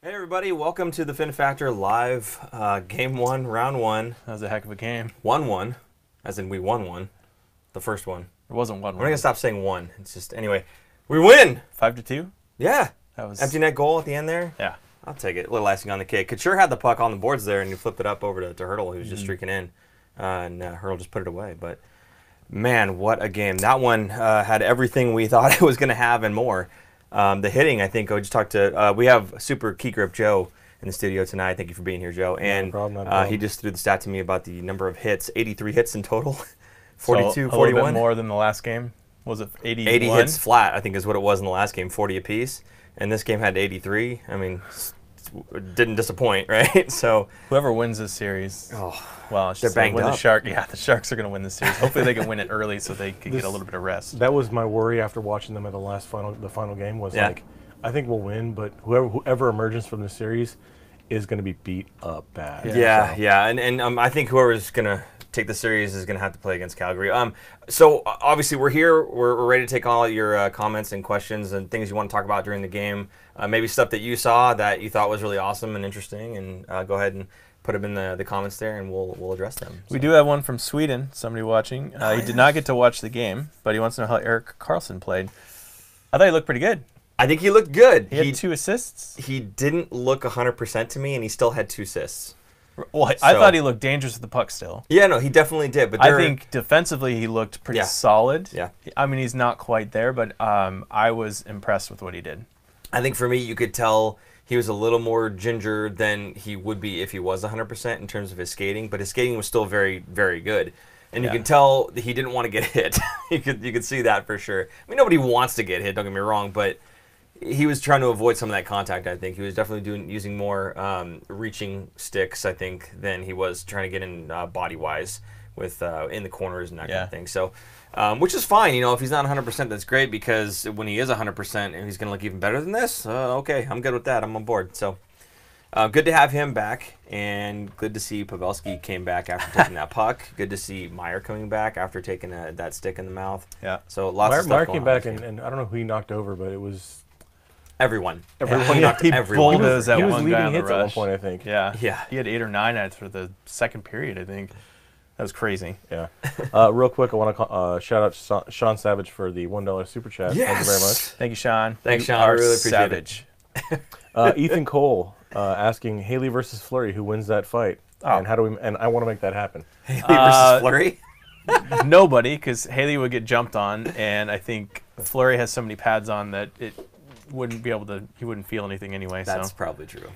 Hey everybody, welcome to the Fin Factor Live Game 1, Round 1. That was a heck of a game. 1-1, as in we won one. The first one. It wasn't 1-1. We're going to stop saying one. It's just, anyway, we win! 5-2? Yeah. That was... Empty net goal at the end there? Yeah. I'll take it. A little icing on the cake. Couture had the puck on the boards there, and he flipped it up over to Hurdle, who was just streaking in. And Hurdle just put it away. But, man, what a game. That one had everything we thought it was going to have and more. The hitting, I think, I just talked to, we have Super Key Grip Joe in the studio tonight. Thank you for being here, Joe. And no problem. he just threw the stat to me about the number of hits, 83 hits in total, 42, so 41. A little bit more than the last game. Was it 81? 80 hits flat, I think, is what it was in the last game, 40 apiece. And this game had 83. I mean, didn't disappoint, right? So whoever wins this series, well, they're banged up. The Sharks are going to win this series. Hopefully they can win it early so they can get a little bit of rest. That was my worry after watching them at the final game was like, I think we'll win, but whoever emerges from this series is going to be beat up bad. Yeah. And I think whoever's going to take the series is going to have to play against Calgary. So obviously we're here. We're ready to take all your comments and questions and things you want to talk about during the game. Maybe stuff that you saw that you thought was really awesome and interesting, and go ahead and put them in the comments there, and we'll address them. So. We do have one from Sweden, somebody watching. He did not get to watch the game, but he wants to know how Erik Karlsson played. I thought he looked pretty good. I think he looked good. He had 2 assists. He didn't look 100% to me, and he still had 2 assists. Well, I thought he looked dangerous with the puck still. Yeah, no, he definitely did. But I think defensively he looked pretty solid. Yeah. I mean, he's not quite there, but I was impressed with what he did. I think for me, you could tell he was a little more ginger than he would be if he was 100% in terms of his skating, but his skating was still very, very good. And you can tell that he didn't want to get hit. you could see that for sure. I mean, nobody wants to get hit, don't get me wrong, but he was trying to avoid some of that contact, I think. He was definitely using more reaching sticks, I think, than he was trying to get in body-wise with in the corners and that kind of thing. So, which is fine. You know, if he's not 100%, that's great, because when he is 100% and he's going to look even better than this, okay, I'm good with that. I'm on board. So, good to have him back, and good to see Pavelski came back after taking that puck. Good to see Meyer coming back after taking that stick in the mouth. Yeah. So, lots of stuff Meyer going came back, on. and I don't know who he knocked over, but it was... Everyone. He bulldozed that one guy on the rush. At one point, I think. Yeah. He had 8 or 9 after the second period, I think. That was crazy. Yeah. Real quick, I want to shout out Sean Savage for the $1 super chat. Yes. Thank you very much. Thank you, Sean. Thanks, Sean. I really appreciate Savage. Ethan Cole asking Haley versus Fleury, who wins that fight, and how do we? And I want to make that happen. Haley versus Fleury. Nobody, because Haley would get jumped on, and I think Fleury has so many pads on that it wouldn't be able to. He wouldn't feel anything anyway. That's probably true.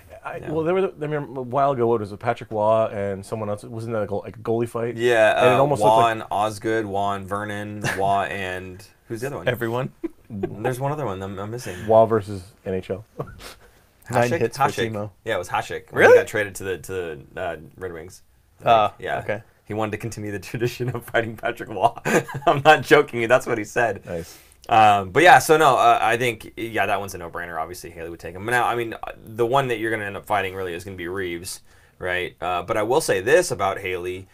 Well, there was a while ago. What was it? Patrick Waugh and someone else. Wasn't that like a goalie fight? Yeah, and it almost Waugh looked like and Osgood, Waugh and Vernon, Waugh and who's the other one? Everyone. There's one other one I'm missing. Waugh versus NHL. 9 hits for Timo. Yeah, it was Hasek. Really? He got traded to the Red Wings. Yeah. Okay. He wanted to continue the tradition of fighting Patrick Waugh. I'm not joking. That's what he said. Nice. But yeah, so no, I think, that one's a no-brainer. Obviously, Haley would take him. But now, I mean, the one that you're going to end up fighting really is going to be Reeves, right? But I will say this about Haley.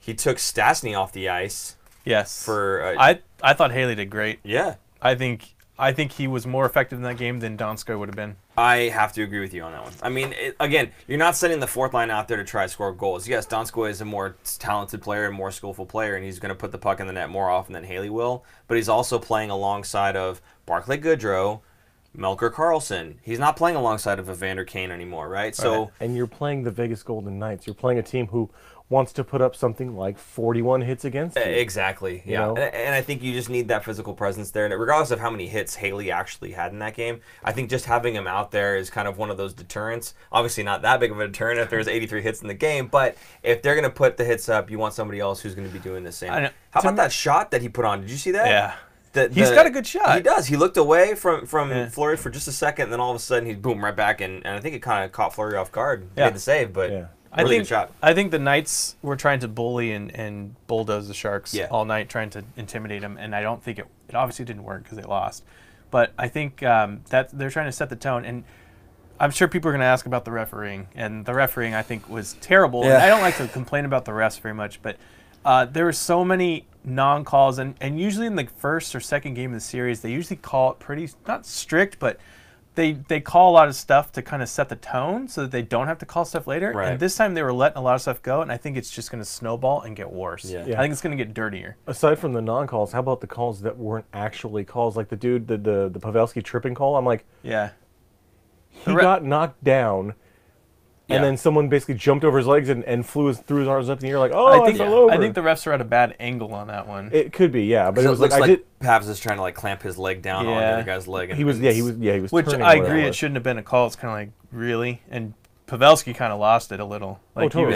He took Stastny off the ice. Yes. For I thought Haley did great. Yeah. I think he was more effective in that game than Donskoy would have been. I have to agree with you on that one. I mean, again, you're not sending the fourth line out there to try to score goals. Yes, Donskoy is a more talented player and more skillful player, and he's going to put the puck in the net more often than Haley will. But he's also playing alongside of Barclay Goodrow, Melker Karlsson. He's not playing alongside of Evander Kane anymore, right? So, and you're playing the Vegas Golden Knights. You're playing a team who wants to put up something like 41 hits against you. Exactly, yeah. And I think you just need that physical presence there. And regardless of how many hits Haley actually had in that game, I think just having him out there is kind of one of those deterrents. Obviously not that big of a deterrent if there's 83 hits in the game, but if they're going to put the hits up, you want somebody else who's going to be doing the same. How about that shot that he put on? Did you see that? Yeah. He's got a good shot. He does. He looked away from Fleury for just a second, and then all of a sudden he's boom right back, and I think it kind of caught Fleury off guard. Made the save, but really good shot. I think the Knights were trying to bully and bulldoze the Sharks all night, trying to intimidate them, and I don't think it obviously didn't work because they lost. But I think that they're trying to set the tone, and I'm sure people are going to ask about the refereeing, and the refereeing I think was terrible. And I don't like to complain about the refs very much, but there were so many non-calls, and usually in the first or second game of the series, they usually call it pretty, not strict, but they call a lot of stuff to kind of set the tone so that they don't have to call stuff later. Right. And this time they were letting a lot of stuff go, and I think it's just going to snowball and get worse. Yeah. I think it's going to get dirtier. Aside from the non-calls, how about the calls that weren't actually calls? Like the dude, the Pavelski tripping call. I'm like, Yeah. he got knocked down, and then someone basically jumped over his legs and threw his arms up in the air like, oh, I fell over. I think the refs are at a bad angle on that one. It could be, yeah, but it was looks like I did. Pavs is trying to like clamp his leg down on the other guy's leg. And He was Which turning I where that agree, it was. shouldn't have been a call. It's kind of like, really? And Pavelski kind of lost it a little. Like totally.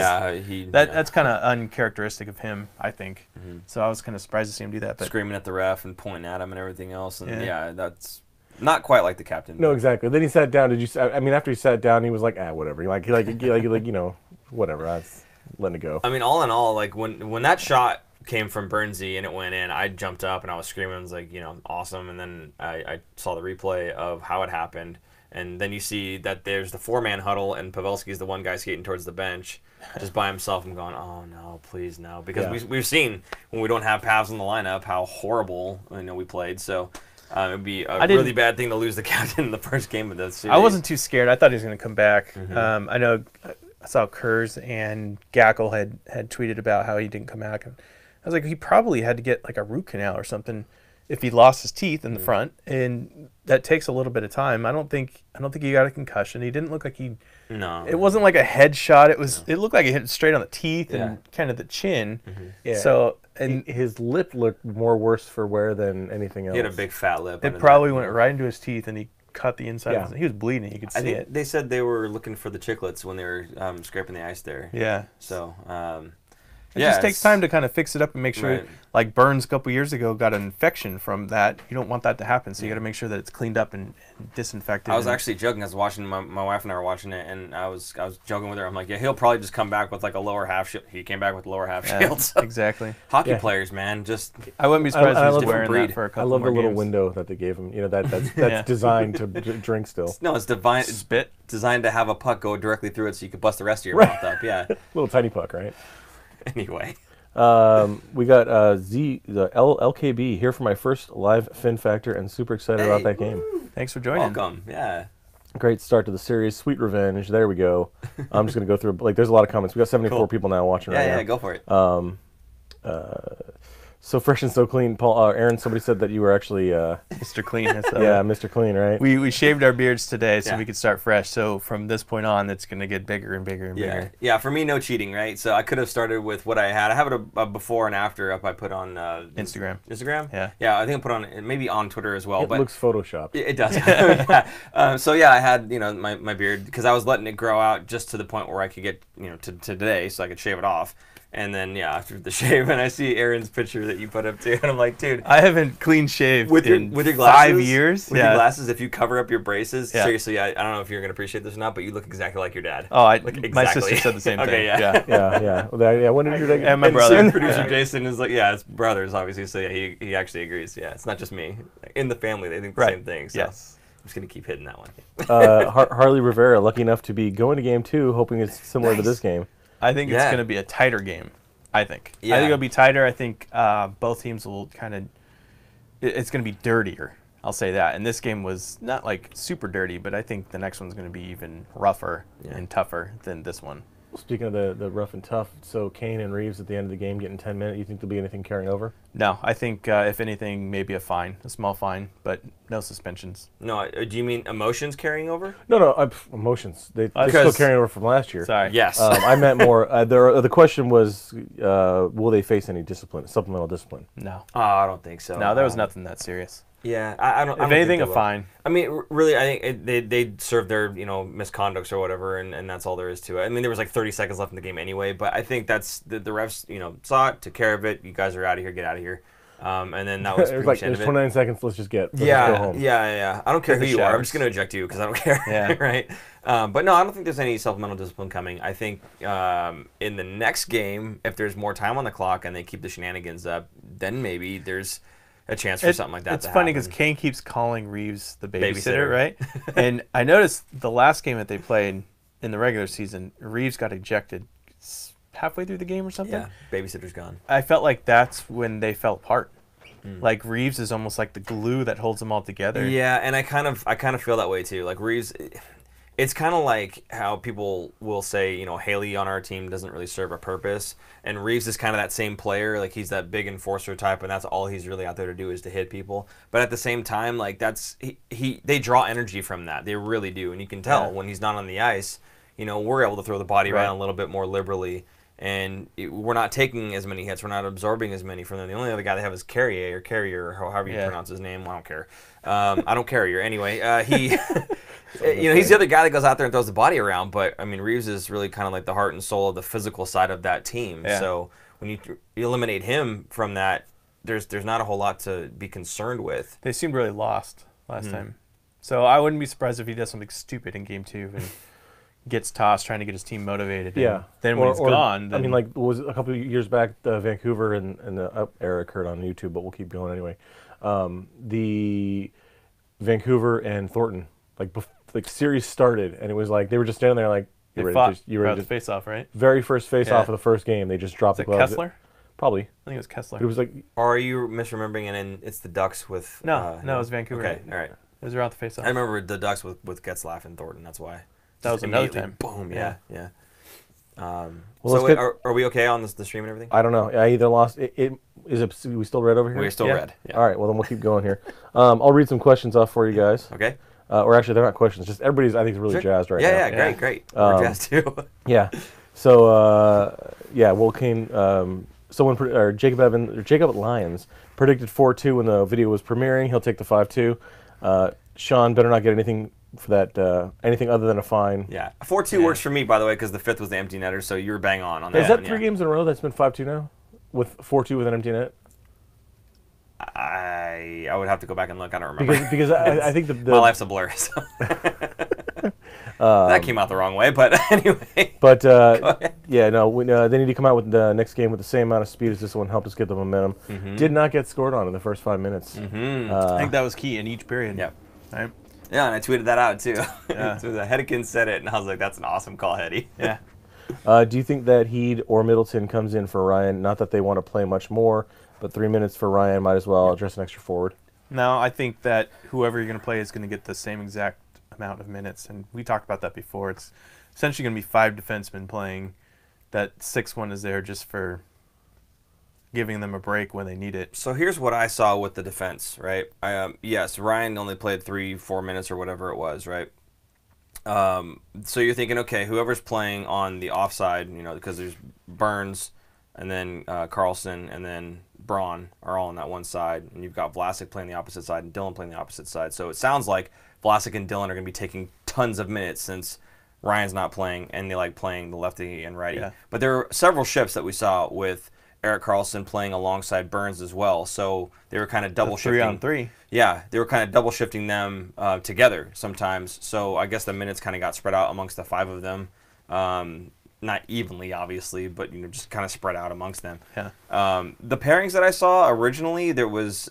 That's kind of uncharacteristic of him, I think. So I was kind of surprised to see him do that. But screaming at the ref and pointing at him and everything else. And that's not quite like the captain. No, exactly. Then he sat down. I mean, after he sat down, he was like, whatever. Like you know, whatever. I was letting it go. I mean, all in all, like when that shot came from Bernsey and it went in, I jumped up and I was screaming. I was like, awesome. And then I saw the replay of how it happened. And then you see that there's the 4-man huddle and Pavelski's the one guy skating towards the bench just by himself. I'm going, oh, no, please, no. Because we've seen when we don't have Pavs in the lineup how horrible we played. So it would be a really bad thing to lose the captain in the first game of this series. I wasn't too scared. I thought he was going to come back. I know I saw Kurz and Gackle had tweeted about how he didn't come back. And I was like, he probably had to get like a root canal or something if he lost his teeth in the front, and that takes a little bit of time. I don't think he got a concussion. He didn't look like he. No. It wasn't like a head shot. It was. It looked like it hit straight on the teeth and kind of the chin. Yeah. So and his lip looked more worse for wear than anything else. He had a big fat lip. It probably went right into his teeth, and he cut the inside. Yeah. He was bleeding. You could see I think it. they said they were looking for the chiclets when they were scraping the ice there. Yeah. So. It just takes time to kind of fix it up and make sure, Right. like Burns a couple years ago got an infection from that. You don't want that to happen, so you got to make sure that it's cleaned up and disinfected. I was actually joking. I was watching, my wife and I were watching it, and I was joking with her. I'm like, yeah, he'll probably just come back with like a lower half shield. He came back with lower half shield. So. Exactly. Hockey players, man, just I wouldn't be surprised if he was wearing breed. that for a couple I love more the little games. window that they gave him. That's designed to drink still. no, it's divine. Spit. Designed to have a puck go directly through it, so you could bust the rest of your mouth up. Yeah. Little tiny puck, right? Anyway. We got the LKB here for my first live Fin Factor, and super excited about that game. Thanks for joining. Welcome. Yeah. Great start to the series. Sweet revenge. There we go. I'm just gonna go through. Like, there's a lot of comments. We got 74 people now watching right now. Yeah, go for it. So fresh and so clean. Paul, Aaron, somebody said that you were actually Mr. Clean. Mr. Clean, right? We shaved our beards today so Yeah. we could start fresh. So from this point on, it's going to get bigger and bigger and bigger. Yeah, for me, no cheating, right? So I could have started with what I had. I have it a before and after up I put on Instagram. Instagram? Yeah. Yeah, I think I put on, maybe on Twitter as well. It but looks photoshopped. It does. Yeah. So yeah, I had my beard because I was letting it grow out just to the point where I could get to today, so I could shave it off. And then after the shave, and I see Aaron's picture that you put up too, and I'm like, dude, I haven't clean shaved in with your glasses, 5 years. With your glasses, if you cover up your braces, Yeah. seriously, I don't know if you're gonna appreciate this or not, but you look exactly like your dad. Oh, Like, my exactly. sister said the same Okay, thing. yeah. Yeah. Well, when did your And my And brother. senior producer Jason is like, yeah, it's brothers, obviously. So yeah, he actually agrees. Yeah, it's not just me. In the family, they think the same thing. So Yes. I'm just gonna keep hitting that one. Harley Rivera, lucky enough to be going to game 2, hoping it's similar to this game. I think it's Yeah. going to be a tighter game. I think. Yeah. I think it'll be tighter. I think both teams will kind of. It's going to be dirtier. I'll say that. And this game was not like super dirty, but I think the next one's going to be even rougher and tougher than this one. Speaking of the rough and tough, so Kane and Reeves at the end of the game getting 10 minutes. You think there'll be anything carrying over? No, I think if anything, maybe a fine, a small fine, but no suspensions. No, do you mean emotions carrying over? No, emotions. They're still Because- carrying over from last year. Sorry. Yes. I meant more. The question was, will they face any discipline, supplemental discipline? No. Oh, I don't think so. No, there was nothing that serious. Yeah, I don't. I If don't anything, think a they will. fine. I mean, really, I think they served their misconducts or whatever, and that's all there is to it. I mean, there was like 30 seconds left in the game anyway, but I think that's the refs saw it, took care of it. You guys are out of here, get out of here, and then that was It pretty was like, much the end there's of it. 29 seconds. Let's just go home. Yeah. I don't care who the you are. I'm showers. just going to eject you because I don't care. Yeah. Right. But no, I don't think there's any supplemental discipline coming. I think in the next game, if there's more time on the clock and they keep the shenanigans up, then maybe there's a chance for something like that. It's to funny because happen. Kane keeps calling Reeves the Babysitter. babysitter, right? And I noticed the last game that they played in the regular season, Reeves got ejected halfway through the game or something. Yeah, babysitter's gone. I felt like that's when they fell apart. Like Reeves is almost like the glue that holds them all together. Yeah, and I kind of feel that way too. Like Reeves, it's kind of like how people will say, you know, Haley on our team doesn't really serve a purpose, and Reeves is kind of that same player. Like he's that big enforcer type, and that's all he's really out there to do is to hit people. But at the same time, like they draw energy from that. They really do, and you can tell when he's not on the ice. You know, we're able to throw the body around a little bit more liberally. And we're not taking as many hits. We're not absorbing as many from them. The only other guy they have is Carrier, or however you pronounce his name. I don't care. I don't Carrier. Anyway, he, you know, he's the other guy that goes out there and throws the body around. But, I mean, Reeves is really kind of like the heart and soul of the physical side of that team. Yeah. So when you eliminate him from that, there's not a whole lot to be concerned with. They seemed really lost last time. So I wouldn't be surprised if he does something stupid in Game 2 and gets tossed trying to get his team motivated. Yeah. Then when he's gone, then... I mean, like, was a couple of years back, Vancouver and the Erik heard on YouTube, but we'll keep going anyway. The Vancouver and Thornton, like series started, and it was like they were just standing there like you were to face off, right? Very first face off of the first game, they just dropped the gloves. Kessler? Probably. I think it was Kessler. It was like. Or are you misremembering? And then it's the Ducks with. No, it was Vancouver. Okay, all right. It was around the face off. I remember the Ducks with Getzlaff and Thornton. That's why. That was another time. Boom. Yeah. Well, so wait, are we okay on the stream and everything? I don't know. I either lost. We still red over here? We're still red. Yeah. All right. Well, then we'll keep going here. I'll read some questions off for you guys. Okay. Or actually, they're not questions. Just everybody's, I think, really jazzed right now. Yeah, great. We're jazzed too. Yeah. So, Will Kane, Jacob Lyons predicted 4-2 when the video was premiering. He'll take the 5-2. Sean better not get anything for that, anything other than a fine. Yeah. 4-2 works for me, by the way, because the 5th was the empty netter, so you were bang on that. Is that 3 games in a row that's been 5-2 now? With 4-2 with an empty net? I would have to go back and look. I don't remember. Because I think my life's a blur. So. That came out the wrong way, but anyway. But they need to come out with the next game with the same amount of speed as this one. Helped us get the momentum. Did not get scored on in the first 5 minutes. I think that was key in each period. Yep. Right? Yeah, and I tweeted that out too. Yeah. So Hedekins said it, and I was like, "That's an awesome call, Hetty." Yeah. Do you think that Heed or Middleton comes in for Ryan? Not that they want to play much more, but 3 minutes for Ryan might as well address an extra forward. No, I think that whoever you're going to play is going to get the same exact amount of minutes, and we talked about that before. It's essentially going to be 5 defensemen playing. That 6th one is there just for giving them a break when they need it. So here's what I saw with the defense, right? Yes, Ryan only played 3-4 minutes or whatever it was, right? So you're thinking, okay, whoever's playing on the offside, you know, because there's Burns and then Karlsson and then Braun are all on that one side, and you've got Vlasic playing the opposite side and Dylan playing the opposite side. So it sounds like Vlasic and Dylan are going to be taking tons of minutes since Ryan's not playing, and they like playing the lefty and righty. Yeah. But there are several shifts that we saw with Erik Karlsson playing alongside Burns as well. So they were kind of double shifting. 3-on-3. Yeah, they were kind of double shifting them together sometimes. So I guess the minutes kind of got spread out amongst the 5 of them. Not evenly, obviously, but just kind of spread out amongst them. Yeah. The pairings that I saw originally, there was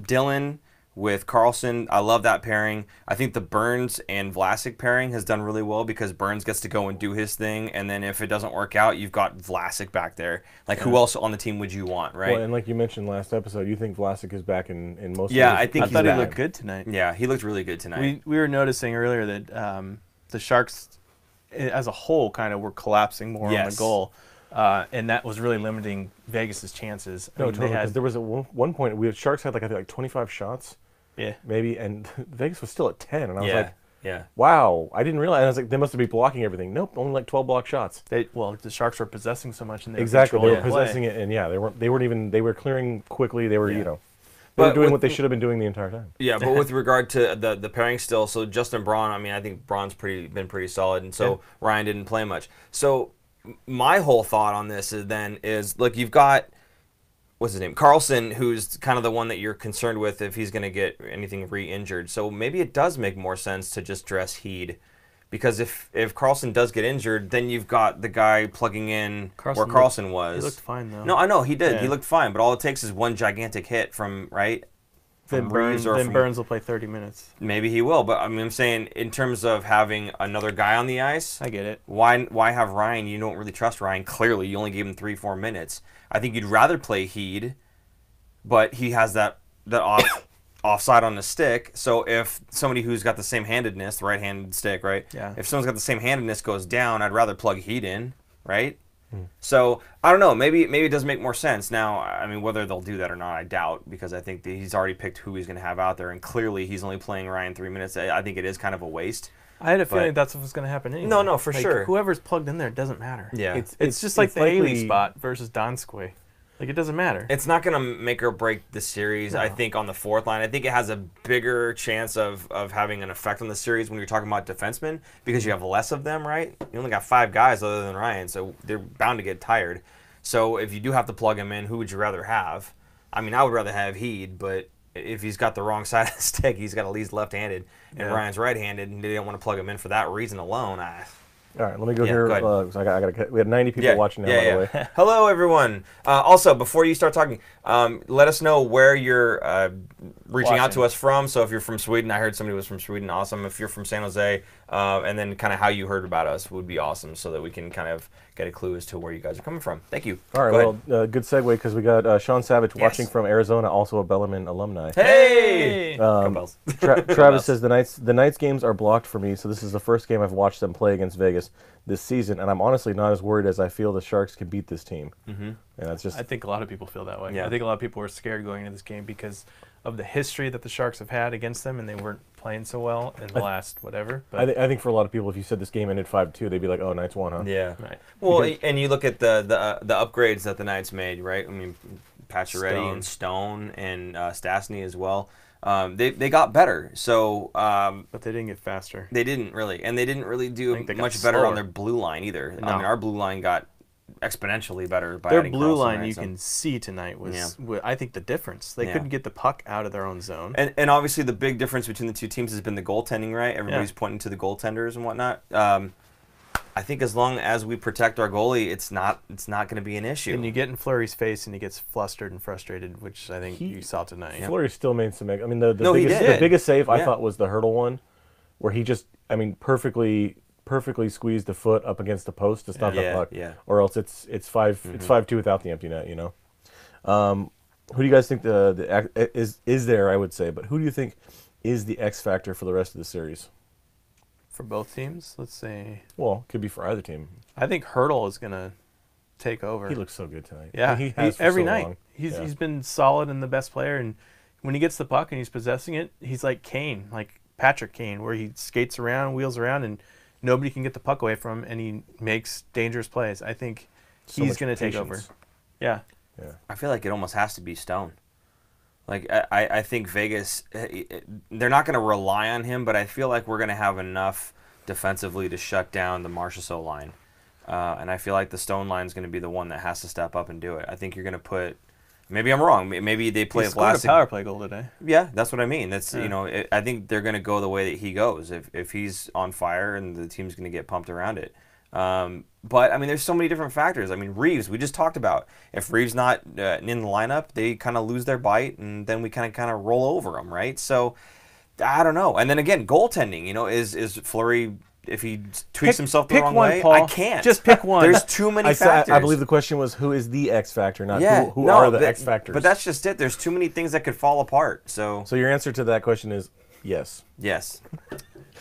Dylan with Karlsson. I love that pairing. I think the Burns and Vlasic pairing has done really well because Burns gets to go and do his thing, and then if it doesn't work out, you've got Vlasic back there. Like, who else on the team would you want, right? Well, and like you mentioned last episode, you think Vlasic is back in most of I think I thought he looked good tonight. Yeah, he looked really good tonight. We were noticing earlier that the Sharks, as a whole, kind of were collapsing more on the goal. And that was really limiting Vegas's chances. No, totally. Because there was at one point, Sharks had like 25 shots. Yeah. Maybe, and Vegas was still at 10, and I was like, wow, I didn't realize. I was like, they must be blocking everything. Nope, only like 12 block shots. The Sharks were possessing so much, and they they were possessing it, and they were clearing quickly. They were, they were doing what they should have been doing the entire time. Yeah, but with regard to the pairing still, so Justin Braun, I mean, I think Braun's been pretty solid, and so Ryan didn't play much. So my whole thought on this is look, you've got, what's his name, Karlsson, who's kind of the one that you're concerned with if he's going to get anything re-injured. So maybe it does make more sense to just dress Heed, because if Karlsson does get injured, then you've got the guy plugging in where Karlsson was. He looked fine, though. No, I know, he did. Yeah. He looked fine, but all it takes is one gigantic hit from Burns will play 30 minutes. Maybe he will, but I mean, I'm saying in terms of having another guy on the ice, I get it. Why have Ryan? You don't really trust Ryan. Clearly, you only gave him 3-4 minutes. I think you'd rather play Heed but he has that offside on the stick. So if somebody who's got the same handedness, the right-handed stick, right? Yeah. If someone's got the same handedness goes down, I'd rather plug heat in, right? So I don't know. Maybe it does make more sense now. I mean, whether they'll do that or not, I doubt, because I think that he's already picked who he's going to have out there, and clearly he's only playing Ryan 3 minutes. I think it is kind of a waste. I had a feeling that's what's going to happen anyway. No, for sure. Whoever's plugged in there doesn't matter. Yeah, it's just like the Haley spot versus Donskoy. Like, it doesn't matter. It's not going to make or break the series, I think, on the fourth line. I think it has a bigger chance of having an effect on the series when you're talking about defensemen, because you have less of them, right? You only got 5 guys other than Ryan, so they're bound to get tired. So if you do have to plug him in, who would you rather have? I mean, I would rather have Heed, but if he's got the wrong side of the stick, he's got at least left-handed, and Ryan's right-handed, and they don't want to plug him in for that reason alone. All right, let me go here. Go We had 90 people watching now, by the way. Hello, everyone. Also, before you start talking, let us know where you're reaching out to us from. So if you're from Sweden, I heard somebody was from Sweden. Awesome. If you're from San Jose, and then kind of how you heard about us would be awesome, so that we can kind of get a clue as to where you guys are coming from. Thank you. All right, good segue, because we got Sean Savage watching from Arizona, also a Bellarmine alumni. Hey! Travis says, the Knights games are blocked for me, so this is the first game I've watched them play against Vegas this season, and I'm honestly not as worried as I feel the Sharks can beat this team. And that's just... I think a lot of people feel that way. Yeah. I think a lot of people were scared going into this game because of the history that the Sharks have had against them, and they weren't playing so well in the last whatever. But I think for a lot of people, if you said this game ended 5-2, they'd be like, oh, Knights won, huh? Yeah. Right. Well, and you look at the upgrades that the Knights made, right? I mean, Pacioretty and Stone and Stastny as well. They got better, so but they didn't get faster. They didn't really, and they didn't really do much slower. better on their blue line either. No. I mean, our blue line got exponentially better by their adding blue Karlsson, line right? you So- can see tonight was I think the difference. They couldn't get the puck out of their own zone. And obviously the big difference between the two teams has been the goaltending, right? Everybody's pointing to the goaltenders and whatnot. I think as long as we protect our goalie, it's not going to be an issue. And you get in Fleury's face, and he gets flustered and frustrated, which I think you saw tonight. Fleury still made some... I mean, the did. biggest save I thought was the hurdle one, where he just, perfectly squeezed the foot up against the post to stop the puck. Yeah. Or else it's 5-2 without the empty net, you know. Who do you guys think is there, I would say, but who do you think is the X factor for the rest of the series? For both teams, let's say. Well, could be for either team. I think Hurdle is going to take over. He looks so good tonight. Yeah, he has for every so night. long. He's been solid and the best player, and when he gets the puck and he's possessing it, he's like Kane, like Patrick Kane, where he skates around, wheels around, and nobody can get the puck away from him, and he makes dangerous plays. I think he's going to take over. Yeah. I feel like it almost has to be Stone. Like, I think Vegas, they're not going to rely on him, but I feel like we're going to have enough defensively to shut down the Marchessault line. And I feel like the Stone line is going to be the one that has to step up and do it. I think you're going to put... Maybe I'm wrong. Maybe they play he scored a power play goal today. Yeah, that's what I mean. That's I think they're going to go the way that he goes. If he's on fire, and the team's going to get pumped around it. But I mean, there's so many different factors. I mean, Reeves, we just talked about. If Reeves not in the lineup, they kind of lose their bite, and then we kind of roll over them, right? So I don't know. And then again, goaltending. Is Fleury? If he tweaks himself the wrong way, Paul. I can't. Just pick one. There's too many factors. I believe the question was who is the X factor, not who no, are the X factors. But that's just it. There's too many things that could fall apart. So your answer to that question is yes. Yes.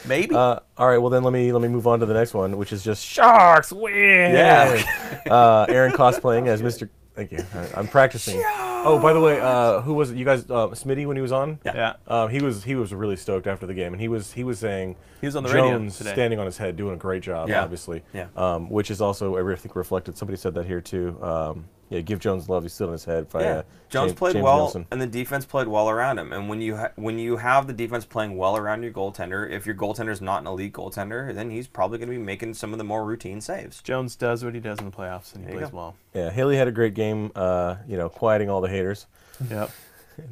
Maybe. All right. Well, then let me move on to the next one, which is just Sharks win. Yeah. Aaron cosplaying as Mr. Thank you. I'm practicing. Oh, by the way, who was it? You guys, Smitty, when he was on? Yeah. He was really stoked after the game, and he was saying he was on the radio Jones today. standing on his head, doing a great job, obviously. Yeah. Which is also, I think, reflected. Somebody said that here too. Give Jones love. He's still on his head. Jones played James well, Nelson. and the defense played well around him. And when you have the defense playing well around your goaltender, if your goaltender's not an elite goaltender, then he's probably going to be making some of the more routine saves. Jones does what he does in the playoffs, and he plays well. Yeah, Haley had a great game. Quieting all the haters. Yep.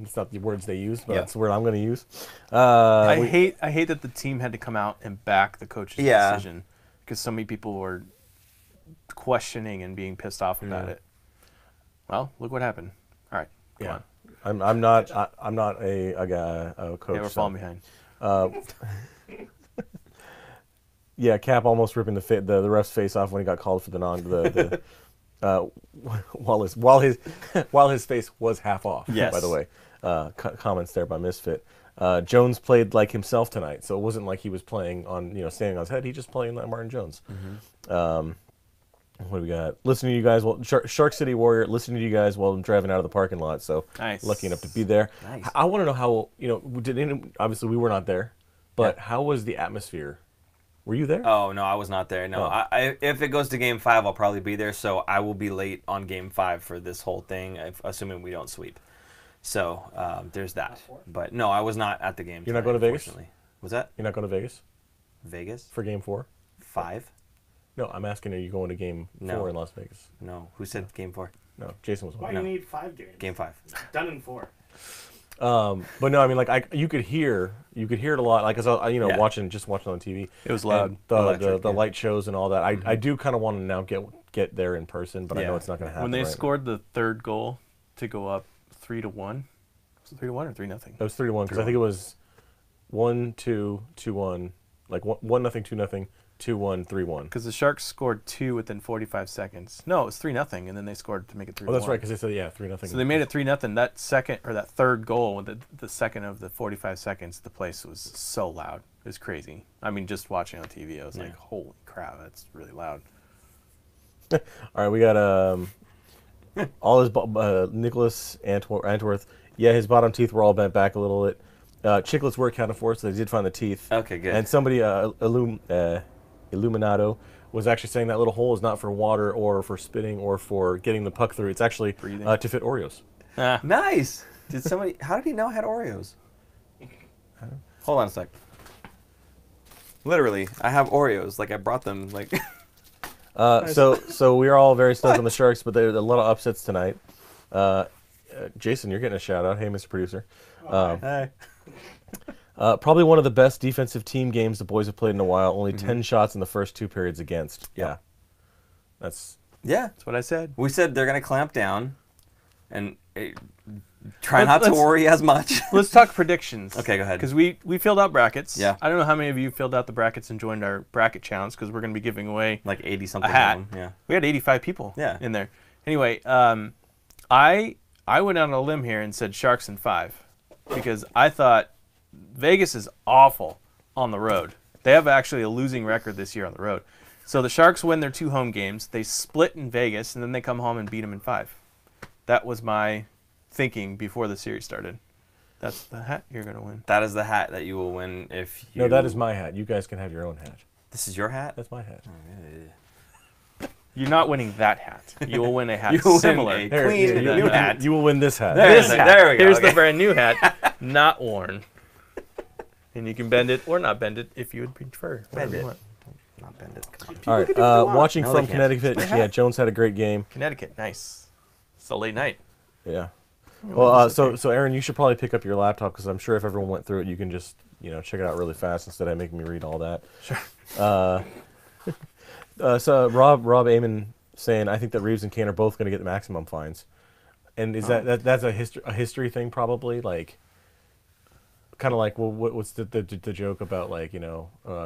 It's not the words they use, but that's the word I'm going to use. I hate that the team had to come out and back the coach's decision, because so many people were questioning and being pissed off about it. Well, look what happened. All right, come on. I'm not a coach. Yeah, we're falling behind. Cap almost ripping the ref's face off when he got called for the while his face was half off. Yes. By the way, comments there by Misfit. Jones played like himself tonight, so it wasn't like he was playing on standing on his head. He just playing like Martin Jones. What do we got? Listening to you guys, Shark City Warrior. Listening to you guys while I'm driving out of the parking lot. So nice. Lucky enough to be there. Nice. I want to know how obviously we were not there, but how was the atmosphere? Were you there? Oh no, I was not there. No, if it goes to Game 5, I'll probably be there. So I will be late on Game 5 for this whole thing, assuming we don't sweep. So there's that. But no, I was not at the game. You're not going to Vegas? Was that? You're not going to Vegas? Vegas? For Game 4? 5? No, I'm asking, are you going to Game 4 in Las Vegas? No. Who said Game 4? No, Jason was. Why do you need 5 games? Game 5. Done in 4. But no, I mean, like you could hear it a lot. Like as I watching on TV. It was loud. And the light shows and all that. I do kind of want to now get there in person, but I know it's not going to happen. When they scored the third goal to go up 3-1, was it 3-1 or 3-0? It was 3-1 because I think it was 1-2, 2-1, like 1-0, 2-0, 2-1, 3-1. Because the Sharks scored 2 within 45 seconds. No, it was 3-0, and then they scored to make it 3-1. Oh, that's right, because they said 3-0. So they made it 3-0. That third goal, the second of the 45 seconds, the place was so loud. It was crazy. I mean, just watching on TV, I was like, holy crap, that's really loud. All right, we got all his Nicholas Antworth. Yeah, his bottom teeth were all bent back a little bit. Chiclets were accounted for, so they did find the teeth. Okay, good. And somebody, Illuminato, was actually saying that little hole is not for water or for spitting or for getting the puck through. It's actually to fit Oreos. Nice. How did he know I had Oreos? Hold on a sec. Literally, I have Oreos. Like I brought them. Like. So we are all very stoked on the Sharks, but there are a lot of upsets tonight. Jason, you're getting a shout out. Hey, Mr. Producer. Hey. Probably one of the best defensive team games the boys have played in a while. Only 10 shots in the first 2 periods against. Yeah. That's what I said. We said they're going to clamp down and try not to worry as much. Let's talk predictions. Okay, go ahead. Because we filled out brackets. Yeah. I don't know how many of you filled out the brackets and joined our bracket challenge because we're going to be giving away like 80-something a hat. Yeah. We had 85 people in there. Anyway, I went out on a limb here and said Sharks in 5 because I thought Vegas is awful on the road. They have actually a losing record this year on the road. So the Sharks win their 2 home games. They split in Vegas, and then they come home and beat them in 5. That was my thinking before the series started. That's the hat you're going to win. That is the hat that you will win if you... No, that is my hat. You guys can have your own hat. This is your hat? That's my hat. You're not winning that hat. You will win a hat will similar. win a clean new hat. You will win this hat. There we go. Here's the brand new hat, not worn. And you can bend it or not bend it if you would prefer. Bend it. Not bend it. All right. Watching from Connecticut. Yeah, Jones had a great game. Connecticut, nice. It's a late night. Yeah. Well, so Aaron, you should probably pick up your laptop because I'm sure if everyone went through it, you can just check it out really fast instead of making me read all that. Sure. So Rob Amon saying I think that Reeves and Kane are both going to get the maximum fines, and is that's a history thing probably like. Kind of like, well, what's the joke about, like,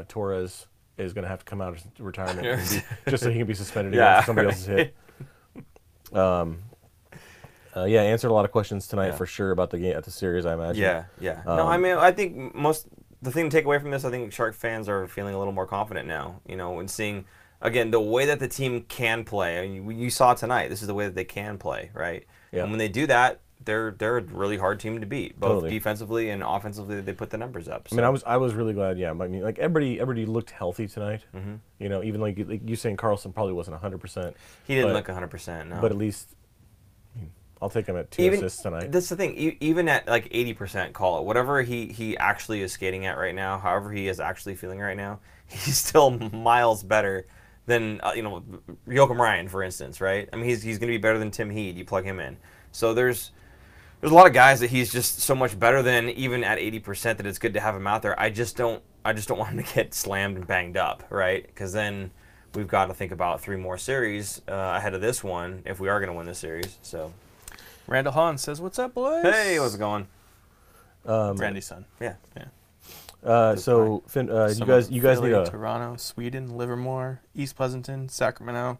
Torres is going to have to come out of retirement just so he can be suspended again for somebody else's hit. Answered a lot of questions tonight for sure about the game at the series, I imagine. Yeah. No, I mean, I think the thing to take away from this, I think Shark fans are feeling a little more confident now, and seeing, again, the way that the team can play. I mean, you saw tonight, this is the way that they can play, right? Yeah. And when they do that, they're a really hard team to beat, both defensively and offensively. They put the numbers up. So. I mean, I was really glad. Yeah, I mean, like everybody looked healthy tonight. Mm-hmm. Even like you saying Karlsson probably wasn't 100%. He didn't look 100%. No, but at least I'll take him at 2 assists tonight. That's the thing. Even at like 80%, call it whatever he actually is skating at right now. However he is actually feeling right now, he's still miles better than Joakim Ryan, for instance. Right? I mean, he's going to be better than Tim Heed. You plug him in. So there's a lot of guys that he's just so much better than, even at 80%, that it's good to have him out there. I just don't want him to get slammed and banged up, right? Because then we've got to think about 3 more series ahead of this one if we are going to win this series. So, Randall Hahn says, "What's up, boys?" Hey, what's it going? Randy's son. Yeah. So Finn, you guys need a Toronto, Sweden, Livermore, East Pleasanton, Sacramento,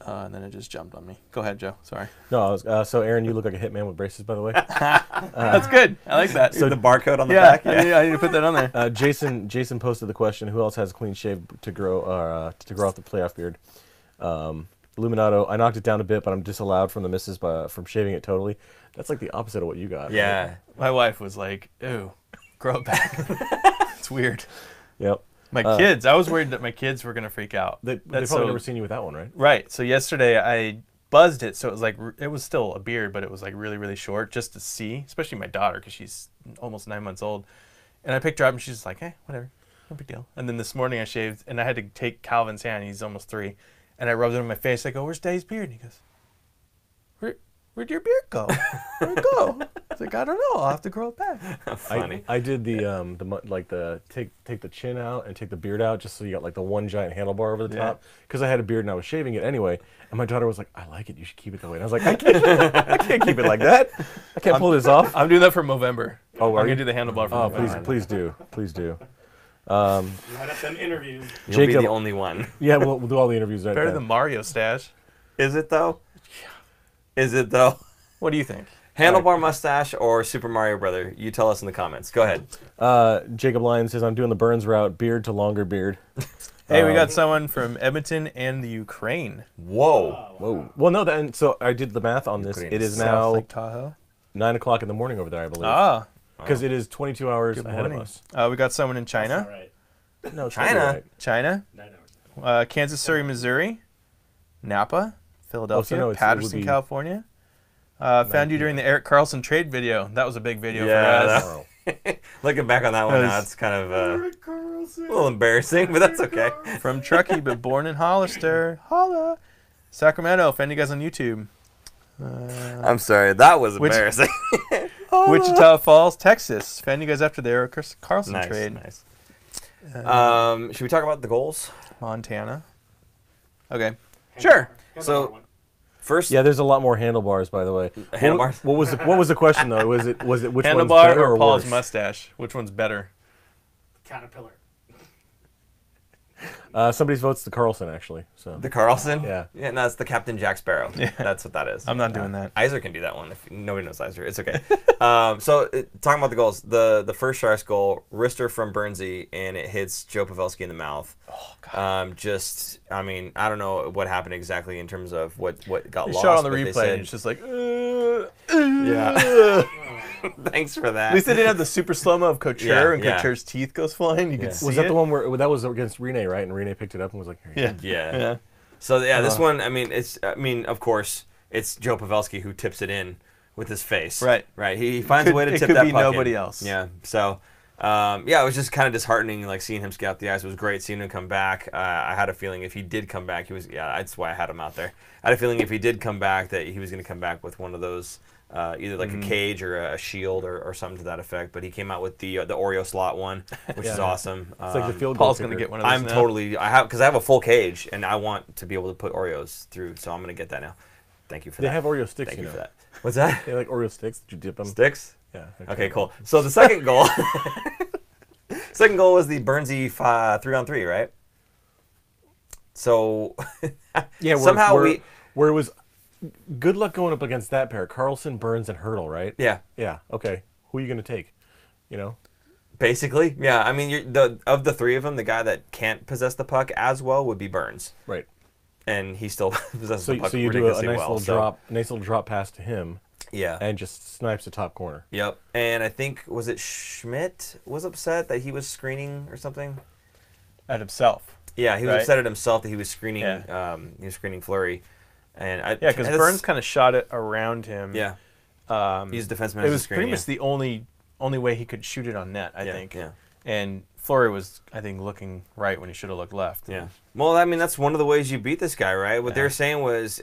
And then it just jumped on me. Go ahead, Joe. Sorry. No, I was, so Aaron, you look like a hitman with braces, by the way. That's good. I like that. So the barcode on the back. Yeah, I need to put that on there. Jason posted the question: who else has a clean shave to grow off the playoff beard? Illuminato. I knocked it down a bit, but I'm disallowed from the misses from shaving it totally. That's like the opposite of what you got. Yeah. Right? My wife was like, "Ew, grow it back." It's weird. Yep. My kids. I was worried that my kids were gonna freak out. They've probably never seen you with that one, right? Right. So yesterday I buzzed it, so it was like it was still a beard, but it was like really, really short, just to see, especially my daughter because she's almost 9 months old. And I picked her up, and she's just like, "Hey, whatever, no big deal." And then this morning I shaved, and I had to take Calvin's hand. He's almost 3, and I rubbed it on my face. I go, "Where's Daddy's beard?" And he goes, "Where'd your beard go? Where'd it go?" I was like, "I don't know. I'll have to grow it back." Funny. I did the take the chin out and take the beard out, just so you got like the one giant handlebar over the top. Because I had a beard and I was shaving it anyway. And my daughter was like, "I like it. You should keep it that way." And I was like, I can't keep it like that. I can't pull this off. I'm doing that for November. Oh, I'm gonna do the handlebar for November. please do. You had up them interviews. You'll be Jacob- the only one. Yeah, we'll do all the interviews right Better then. than Mario stash. Is it though? Yeah. Is it though? What do you think? Handlebar mustache or Super Mario Brother? You tell us in the comments. Go ahead. Jacob Lyon says, "I'm doing the Burns route, beard to longer beard." Hey, we got someone from Edmonton and the Ukraine. Whoa. Whoa. Well, no, and so I did the math on this. Ukraine. It is South now Lake Tahoe. 9 o'clock in the morning over there, I believe. Ah, Because it is 22 hours good ahead morning. of us. We got someone in That's China. all right. No, it's China? not right. China, 9 hours. Kansas City, Missouri, Napa, Philadelphia, no, it would Patterson, be California. Found you during the Erik Karlsson trade video. That was a big video Yeah, for us. Wow. Looking back on that one now, it's kind of a little embarrassing, but that's okay. From Truckee, but born in Hollister. Holla. Sacramento. Found you guys on YouTube. I'm sorry, that was Which- embarrassing. Wichita Falls, Texas. Found you guys after the Erik Karlsson Nice, trade. nice. Should we talk about the goals? Montana. Okay. Sure. So- First, Yeah, there's a lot more handlebars, by the way. Handlebars? What was the question though? Was it which one's Handlebar better or or Paul's worse? mustache? Which one's better? Caterpillar. Somebody votes the Karlsson actually. So the Karlsson? Yeah. Yeah, no, it's the Captain Jack Sparrow. Yeah. That's what that is. I'm not doing that. Iser can do that one. If nobody knows Iser, it's okay. Talking about the goals, the first Sharks goal, wrister from Bernsey, and it hits Joe Pavelski in the mouth. Oh, God. I don't know what happened exactly in terms of what got They lost. shot on the but they replay, said- and it's just like, Yeah. Thanks for that. At least they didn't have the super slow-mo of Couture, Yeah, and yeah. Couture's teeth goes flying. You Yeah. could see was that it. the one where that was against Rene, right? And Rene picked it up and was like, "Here you Yeah. go." Yeah. Yeah. So yeah, this one. Of course, it's Joe Pavelski who tips it in with his face. Right. Right. He finds a way to It tip could that be puck nobody in. else. Yeah. So, it was just kind of disheartening, like seeing him skate out the ice. It was great seeing him come back. I had a feeling if he did come back, that's why I had him out there. I had a feeling if he did come back, that he was going to come back with one of those, either like a cage or a shield or something to that effect. But he came out with the Oreo slot one, which is Yeah. awesome. It's like the field goal Paul's going to kicker. get one of those I'm now. totally. I have because I have a full cage and I want to be able to put Oreos through, so I'm gonna get that now. Thank you for They that. have Oreo sticks, Thank you you know. for that. What's that? They like Oreo sticks. Did you dip them? Sticks? Yeah. Okay, cool. So the second goal, second goal was the Bernsey 3-on-3, right? So Yeah. somehow where it was good luck going up against that pair, Karlsson, Burns, and Hurdle, right? yeah. Yeah. Okay. Who are you gonna take? You know. Basically, yeah. I mean, of the three of them, the guy that can't possess the puck as well would be Burns, Right. and he still possesses So, the puck so you do a ridiculously nice well. little nice little drop pass to him, Yeah. and just snipes the top corner. Yep. And I think was it Schmidt was upset that he was screening or something. At himself. Yeah, he was Right. upset at himself that he was screening. Yeah. He was screening Fleury, and Yeah, because Burns kind of shot it around him. Yeah, he's a defenseman. It as a was screen, pretty yeah. much the only way he could shoot it on net, I Yeah, think. yeah. And Fleury was, I think, looking right when he should have looked left. Yeah. Well, I mean, that's one of the ways you beat this guy, right? What they're saying was,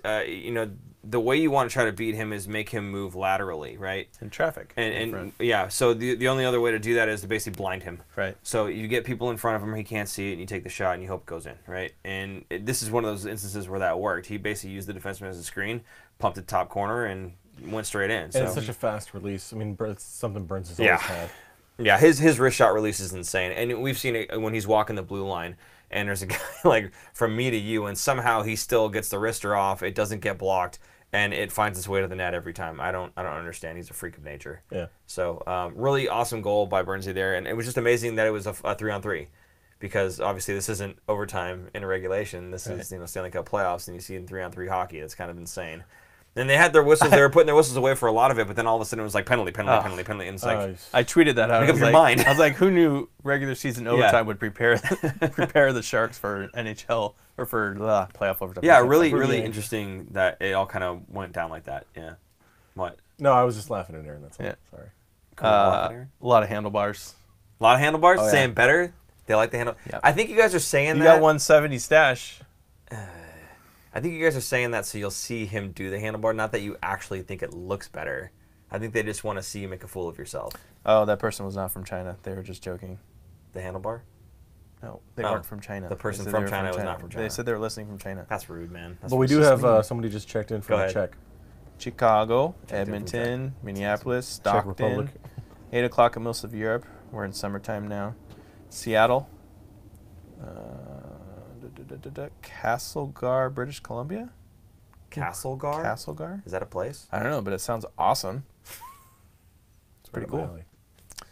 the way you want to try to beat him is make him move laterally, right? In traffic. in And front. yeah, so the only other way to do that is to basically blind him. Right. So you get people in front of him, he can't see it, and you take the shot, and you hope it goes in, right? And this is one of those instances where that worked. He basically used the defenseman as a screen, pumped it top corner, and went straight in. And So it's such a fast release. I mean, it's something Burns has Yeah. always had. yeah, his wrist shot release is insane, and we've seen it when he's walking the blue line. and there's a guy like from me to you, and somehow he still gets the wrister off. It doesn't get blocked, and it finds its way to the net every time. I don't understand. He's a freak of nature. Yeah. So really awesome goal by Bernsey there, and it was just amazing that it was a 3-on-3, because obviously this isn't overtime in regulation. This is Stanley Cup playoffs, and you see in 3-on-3 hockey. It's kind of insane. And they had their whistles. They were putting their whistles away for a lot of it, but then all of a sudden it was like penalty, and it's like I tweeted that out. Make up your mind. I was like, who knew regular season overtime would prepare the Sharks for NHL or for playoff overtime? Yeah, really interesting that it all kind of went down like that. Yeah. What? No, I was just laughing at Aaron. That's all. Yeah. Sorry. A lot of handlebars. A lot of handlebars. Oh, yeah. Saying better. They like the handle. Yep. I think you guys are saying You that. got 170 stash. I think you guys are saying that so you'll see him do the handlebar, not that you actually think it looks better. I think they just want to see you make a fool of yourself. Oh, that person was not from China. They were just joking. The handlebar? No, they weren't from China. The person from China was not from China. They said they were listening from China. That's rude, man. But we do have somebody just checked in from Czech. Chicago, Edmonton, Minneapolis, Stockton. Czech Republic. 8 o'clock in most of Europe. We're in summertime now. Seattle. Castlegar, British Columbia? Castlegar? Castlegar? Is that a place? I don't know, but it sounds awesome. It's pretty cool.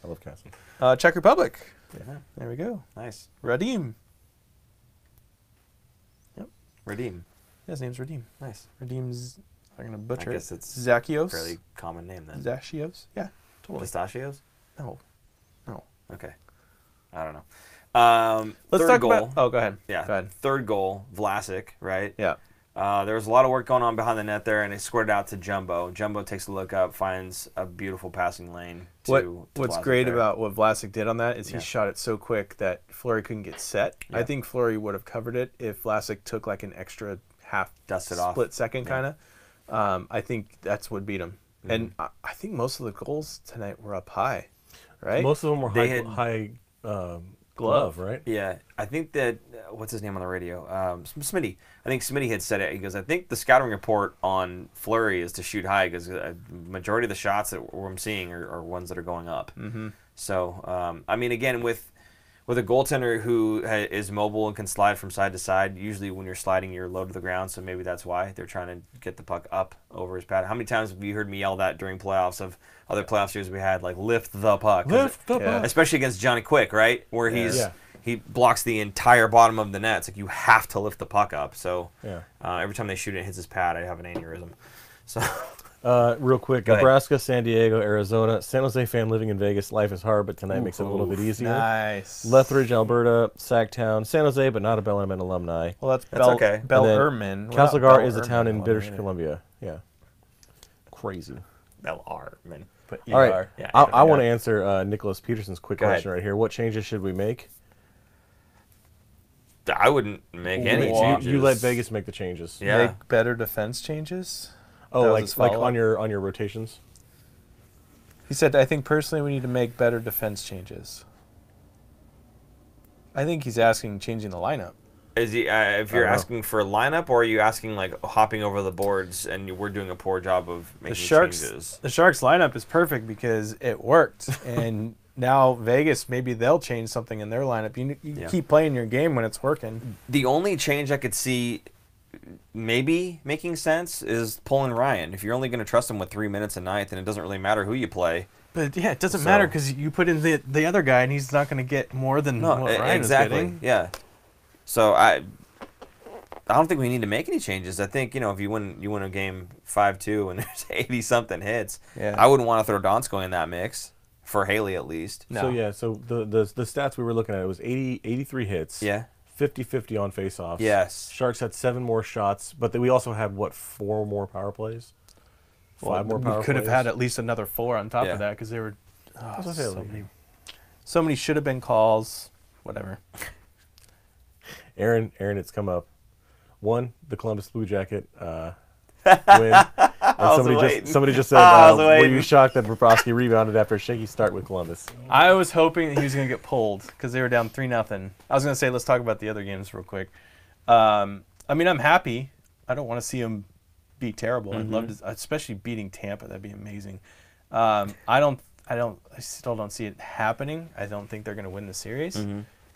I love Castle. Czech Republic. Yeah. There we go. Nice. Radim. Yep. Radim. Yeah, his name's Radim. Nice. Radim's, I'm going to butcher it. I guess it's Zakios. a fairly common name then. Zachios? Yeah, totally. Pistachios? No. Okay. I don't know. Let's third talk goal. about... Oh, go ahead. Yeah. Go ahead. Third goal, Vlasic, right? Yeah. There was a lot of work going on behind the net there, and he squared it out to Jumbo. Jumbo takes a look up, finds a beautiful passing lane to What's Vlasic great there. about what Vlasic did on that is he shot it so quick that Fleury couldn't get set. Yeah. I think Fleury would have covered it if Vlasic took like an extra split second kind of. I think that's what beat him. Mm-hmm. And I think most of the goals tonight were up high, right? Most of them were high glove, right? Yeah, I think that what's his name on the radio? Smitty. I think Smitty had said it. He goes, I think the scouting report on Fleury is to shoot high because majority of the shots that I'm seeing are ones that are going up. Mm-hmm. So, I mean, again, with a goaltender who is mobile and can slide from side to side, usually when you're sliding, you're low to the ground. So maybe that's why they're trying to get the puck up over his pad. How many times have you heard me yell that during playoffs of other playoff series we had, like lift the puck? Lift the puck. Especially against Johnny Quick, right? Where he blocks the entire bottom of the net. It's like you have to lift the puck up. So every time they shoot it, it hits his pad, I have an aneurysm. So real quick, Nebraska, San Diego, Arizona, San Jose fan living in Vegas. Life is hard, but tonight makes it a little bit easier. Nice. Lethbridge, Alberta, Sacktown, San Jose, but not a Bellarmine alumni. Well, that's okay. Bellarmine. Castlegar is a town in British Columbia. Yeah. Crazy. Bellarmine. All right. Yeah, I want to answer Nicholas Peterson's quick question right here. What changes should we make? I wouldn't make any changes. You let Vegas make the changes. Yeah. Make better defense changes? Oh, like on your rotations? He said, I think personally we need to make better defense changes. I think he's asking changing the lineup. Is he? If you're asking for a lineup, or are you asking like hopping over the boards and we're doing a poor job of making changes? The Sharks lineup is perfect because it worked, and now Vegas, maybe they'll change something in their lineup. You keep playing your game when it's working. The only change I could see maybe making sense is pulling Ryan. If you're only going to trust him with 3 minutes a night, then it doesn't really matter who you play. But yeah, it doesn't matter because you put in the other guy and he's not going to get more than what Ryan is getting. Yeah. So I don't think we need to make any changes. I think if you win a game 5-2 and there's 80-something hits, I wouldn't want to throw Donskoy in that mix for Haley at least. No. So the stats we were looking at, it was 83 hits. Yeah. 50-50 on faceoffs. Yes. Sharks had 7 more shots, but we also had 4 more power plays. 5 more power plays. We could have had at least another 4 on top of that because they were so many should have been calls. Whatever. Aaron, it's come up. 1, the Columbus Blue Jacket win. And somebody just said, were you shocked that Bobrovsky rebounded after a shaky start with Columbus? I was hoping that he was going to get pulled because they were down 3-0. I was going to say, let's talk about the other games real quick. I mean, I'm happy. I don't want to see him be terrible. I'd love to, especially beating Tampa. That'd be amazing. I still don't see it happening. I don't think they're going to win the series.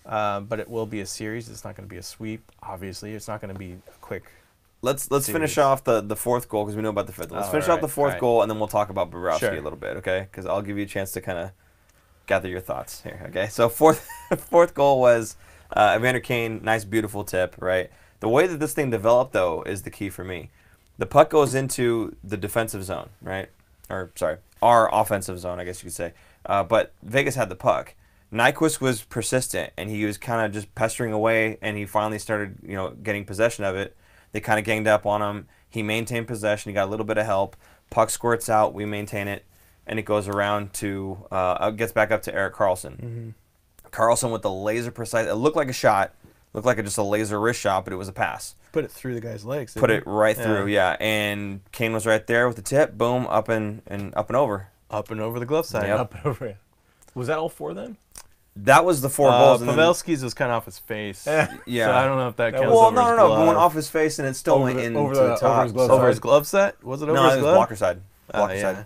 but it will be a series. It's not going to be a sweep. Obviously, it's not going to be a quick. Let's finish off the fourth goal because we know about the fifth. Let's finish off the fourth goal, and then we'll talk about Bobrovsky a little bit, okay? Because I'll give you a chance to kind of gather your thoughts here, okay? So fourth goal was Evander Kane, nice, beautiful tip, right? The way that this thing developed, though, is the key for me. The puck goes into the defensive zone, right? Or, sorry, our offensive zone, I guess you could say. But Vegas had the puck. Nyquist was persistent, and he was kind of just pestering away, and he finally started, getting possession of it. They kind of ganged up on him. He maintained possession. He got a little bit of help. Puck squirts out. We maintain it, and it goes around to gets back up to Erik Karlsson. Mm-hmm. Karlsson with the laser precise. It looked like a shot. Looked like just a laser wrist shot, but it was a pass. Put it through the guy's legs. Put it right through, yeah. And Kane was right there with the tip. Boom, up and over. Up and over the glove side. Yep. Up and over. Was that all four then? That was the 4 goals. Pavelski's was kind of off his face. Yeah. So I don't know if that counts. Well, over his glove. But went off his face and it still went into the top. Over his glove set? Was it over his glove? No, it was blocker side. Blocker side.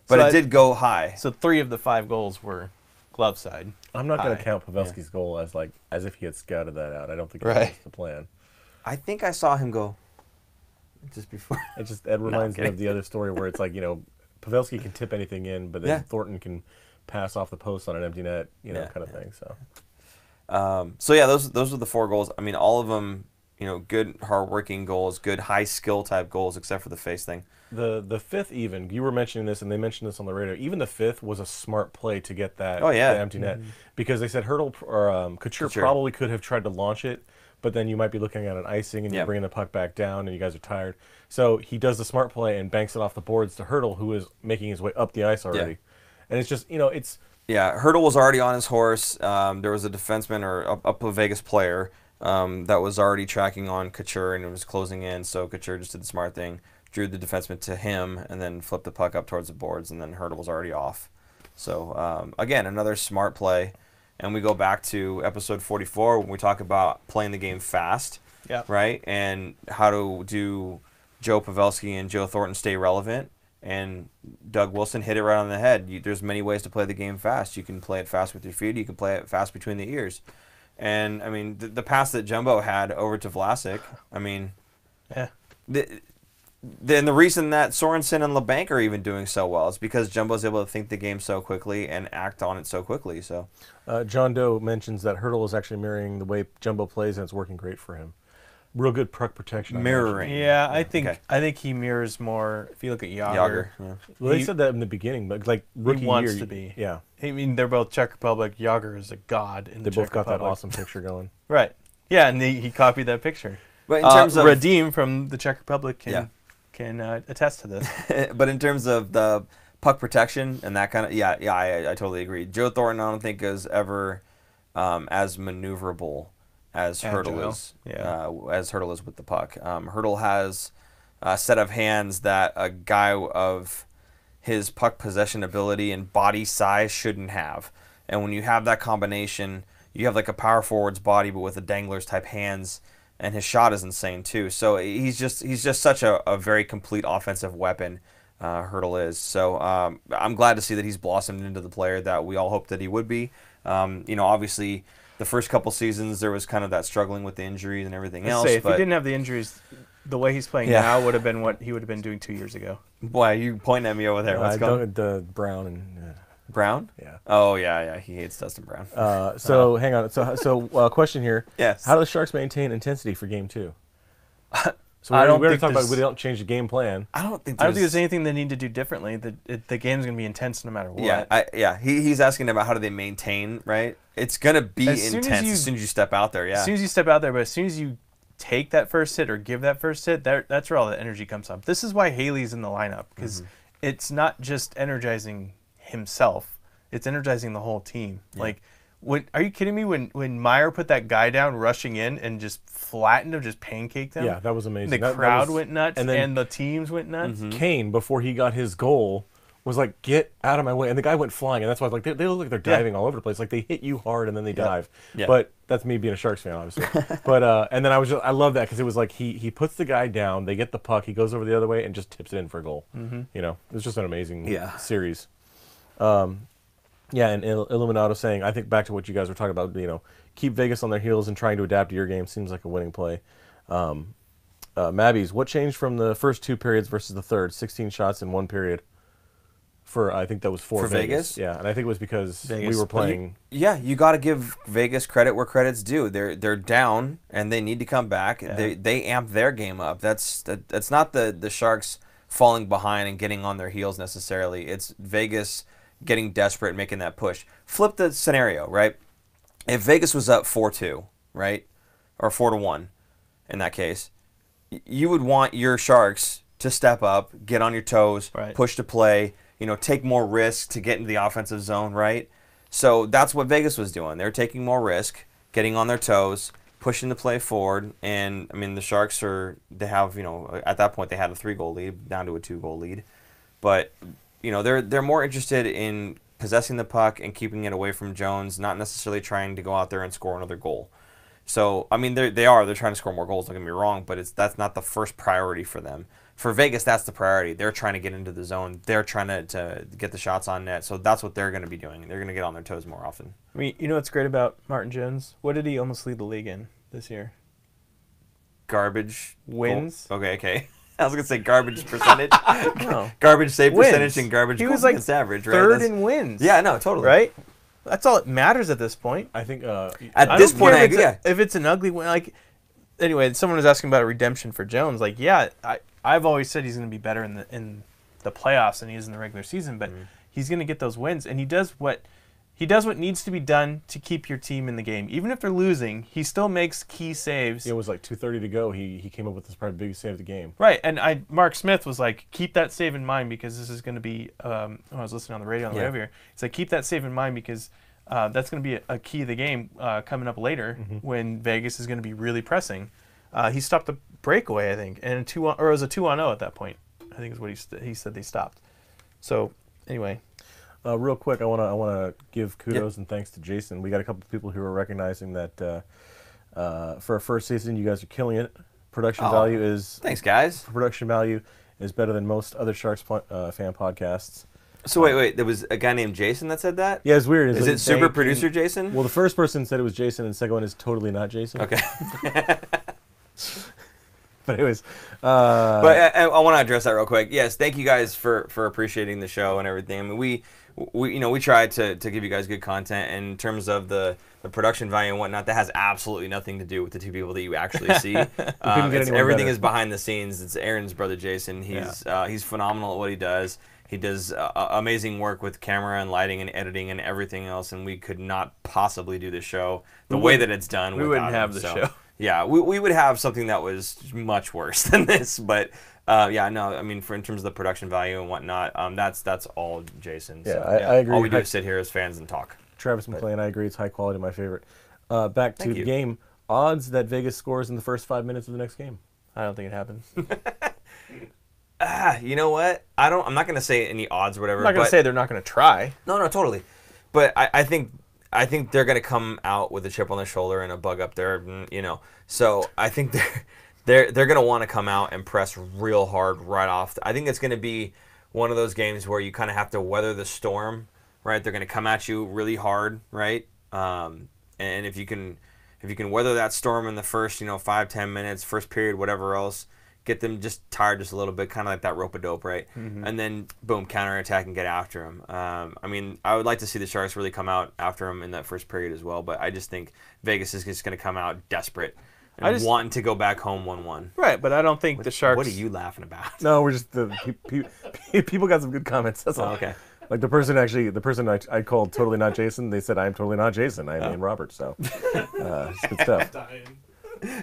But so it did go high. So 3 of the 5 goals were glove side. I'm not going to count Pavelski's goal as if he had scouted that out. I don't think that's the plan. I think I saw him go just before. It reminds me of the other story where it's like, Pavelski can tip anything in, but then Thornton can pass off the post on an empty net, kind of thing. So, those were the 4 goals. I mean, all of them, good hard-working goals, good high-skill type goals, except for the face thing. The fifth, even you were mentioning this, and they mentioned this on the radio. Even the fifth was a smart play to get that the empty net, because they said Hurdle or Couture probably could have tried to launch it, but then you might be looking at an icing and you're bringing the puck back down, and you guys are tired. So he does the smart play and banks it off the boards to Hurdle, who is making his way up the ice already. And it's just, it's... Yeah, Hurdle was already on his horse. There was a defenseman or a Vegas player that was already tracking on Couture, and it was closing in, so Couture just did the smart thing, drew the defenseman to him, and then flipped the puck up towards the boards, and then Hurdle was already off. So, again, another smart play. And we go back to episode 44 when we talk about playing the game fast, right? And how to do Joe Pavelski and Joe Thornton stay relevant. And Doug Wilson hit it right on the head. There's many ways to play the game fast. You can play it fast with your feet. You can play it fast between the ears. And, I mean, the pass that Jumbo had over to Vlasic, I mean, then the reason that Sorensen and LeBanc are even doing so well is because Jumbo's able to think the game so quickly and act on it so quickly. So, John Doe mentions that Hurdle is actually mirroring the way Jumbo plays, and it's working great for him. Real good puck protection. Mirroring. Yeah, I think he mirrors more. If you look at Yager. Well, they said that in the beginning, but like rookie he wants year, to be. Yeah. I mean, they're both Czech Republic. Yager is a god in the Czech Republic. They both got that awesome picture going. Right. Yeah, and he copied that picture. But in terms of Radim from the Czech Republic can attest to this. But in terms of the puck protection and that kind of I totally agree. Joe Thornton, I don't think is ever as maneuverable as Hurdle is. As Hurdle is with the puck. Hurdle has a set of hands that a guy of his puck possession ability and body size shouldn't have. And when you have that combination, you have like a power forward's body but with a dangler's type hands, and his shot is insane too. So he's just such a very complete offensive weapon, Hurdle is. So I'm glad to see that he's blossomed into the player that we all hoped that he would be. Obviously the first couple seasons there was kind of that struggling with the injuries and everything else. If he didn't have the injuries, the way he's playing now would have been what he would have been doing 2 years ago. Boy, you pointing at me over there. What's going? The Brown and Brown? Yeah. Oh yeah. He hates Dustin Brown. Hang on. So question here. Yes. How do the Sharks maintain intensity for Game 2? So I don't we think talk about we don't change the game plan. I don't think there's anything they need to do differently. The game's going to be intense no matter what. He's asking about how do they maintain, right? It's going to be intense as soon as you step out there, As soon as you step out there, but as soon as you take that first hit or give that first hit, that's where all the energy comes from. This is why Haley's in the lineup, because it's not just energizing himself, it's energizing the whole team. Yeah. Are you kidding me? When Meyer put that guy down rushing in and just flattened him, just pancaked him? Yeah, that was amazing. The crowd went nuts, and the teams went nuts. Kane, before he got his goal, was like, get out of my way. And the guy went flying, and that's why I was like, they look like they're diving all over the place. Like, they hit you hard, and then they dive. Yeah. But that's me being a Sharks fan, obviously. But and then I love that, because it was like he puts the guy down, they get the puck, he goes over the other way, and just tips it in for a goal. It was just an amazing series. Yeah, and Illuminato saying, I think back to what you guys were talking about, keep Vegas on their heels and trying to adapt to your game seems like a winning play. Mabbies, what changed from the first 2 periods versus the third? 16 shots in 1 period. I think that was for Vegas. Yeah, and I think it was because we were playing. You got to give Vegas credit where credit's due. They're down and they need to come back. Yeah. They amp their game up. That's not the Sharks falling behind and getting on their heels necessarily. It's Vegas getting desperate and making that push. Flip the scenario, right? If Vegas was up 4-2, right, or 4-1, in that case, you would want your Sharks to step up, get on your toes, push to play. Take more risk to get into the offensive zone, right? So that's what Vegas was doing. They're taking more risk, getting on their toes, pushing the play forward. And, I mean, the Sharks they have, at that point they had a 3-goal lead, down to a 2-goal lead. But, they're more interested in possessing the puck and keeping it away from Jones, not necessarily trying to go out there and score another goal. So, I mean, they're trying to score more goals, don't get me wrong, but that's not the first priority for them. For Vegas, that's the priority. They're trying to get into the zone. They're trying to get the shots on net. So that's what they're going to be doing. They're going to get on their toes more often. I mean, you know what's great about Martin Jones? What did he almost lead the league in this year? Garbage. Wins. Okay. I was going to say garbage percentage. No. Garbage save wins. Percentage and garbage goals against average. Right? Third in wins. Yeah, no, totally. Right? That's all that matters at this point. I think at this point, if it's an ugly win, anyway, someone was asking about a redemption for Jones. I've always said he's going to be better in the playoffs than he is in the regular season, but he's going to get those wins, and he does what needs to be done to keep your team in the game. Even if they're losing, he still makes key saves. It was like 2:30 to go. He came up with his probably biggest save of the game. Right, and Mark Smith was like, keep that save in mind because this is going to be. I was listening on the radio on the way over here. He's like, keep that save in mind because that's going to be a key of the game coming up later when Vegas is going to be really pressing. He stopped the breakaway, I think, and it was a 2-on-0 at that point. I think is what he said they stopped. So anyway, real quick, I wanna give kudos and thanks to Jason. We got a couple of people who are recognizing that for our first season, you guys are killing it. Production value is thanks, guys. Production value is better than most other Sharks fan podcasts. So wait, there was a guy named Jason that said that? Yeah, it's weird. Is it super producer Jason? Well, the first person said it was Jason, and the second one is totally not Jason. Okay. But anyways, but I want to address that real quick. Yes, thank you guys for appreciating the show and everything. I mean, we try to give you guys good content. And in terms of the production value and whatnot, that has absolutely nothing to do with the 2 people that you actually see. Everything is behind the scenes. It's Aaron's brother Jason. He's phenomenal at what he does. He does amazing work with camera and lighting and editing and everything else. And we could not possibly do the show the way that it's done. We wouldn't have the show. Yeah, we would have something that was much worse than this, but I mean, in terms of the production value and whatnot, that's all Jason. Yeah, so, I agree. All we do is sit here as fans and talk. Travis McLean, I agree. It's high quality, my favorite. Back to the game. Odds that Vegas scores in the first 5 minutes of the next game. I don't think it happens. You know what? I'm not going to say any odds or whatever. I'm not going to say they're not going to try. No, totally. But I think they're going to come out with a chip on their shoulder and a bug up there, So I think they're going to want to come out and press real hard right off. I think it's going to be one of those games where you kind of have to weather the storm, right? They're going to come at you really hard, right? And if you can weather that storm in the first, 5-10 minutes, first period, whatever else, get them just tired just a little bit, kind of like that rope-a-dope, right? And then, boom, counterattack and get after them. I mean, I would like to see the Sharks really come out after them in that first period as well, but I just think Vegas is just going to come out desperate and wanting to go back home 1-1. Right, but I don't think the Sharks... What are you laughing about? No, we're just... people got some good comments, that's all. Okay. Like the person I called totally not Jason, they said, I'm totally not Jason, I'm Ian Roberts, so it's good stuff.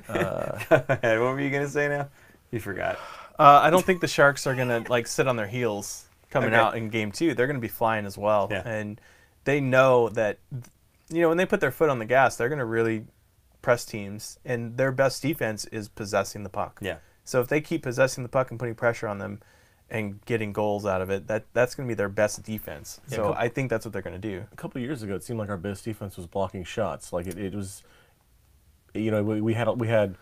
What were you going to say now? You forgot. I don't think the Sharks are going to sit on their heels coming out in game 2. They're going to be flying as well. Yeah. And they know that, when they put their foot on the gas, they're going to really press teams. And their best defense is possessing the puck. Yeah. So if they keep possessing the puck and putting pressure on them and getting goals out of it, that's going to be their best defense. Yeah, so I think that's what they're going to do. A couple of years ago, it seemed like our best defense was blocking shots. Like it was, we had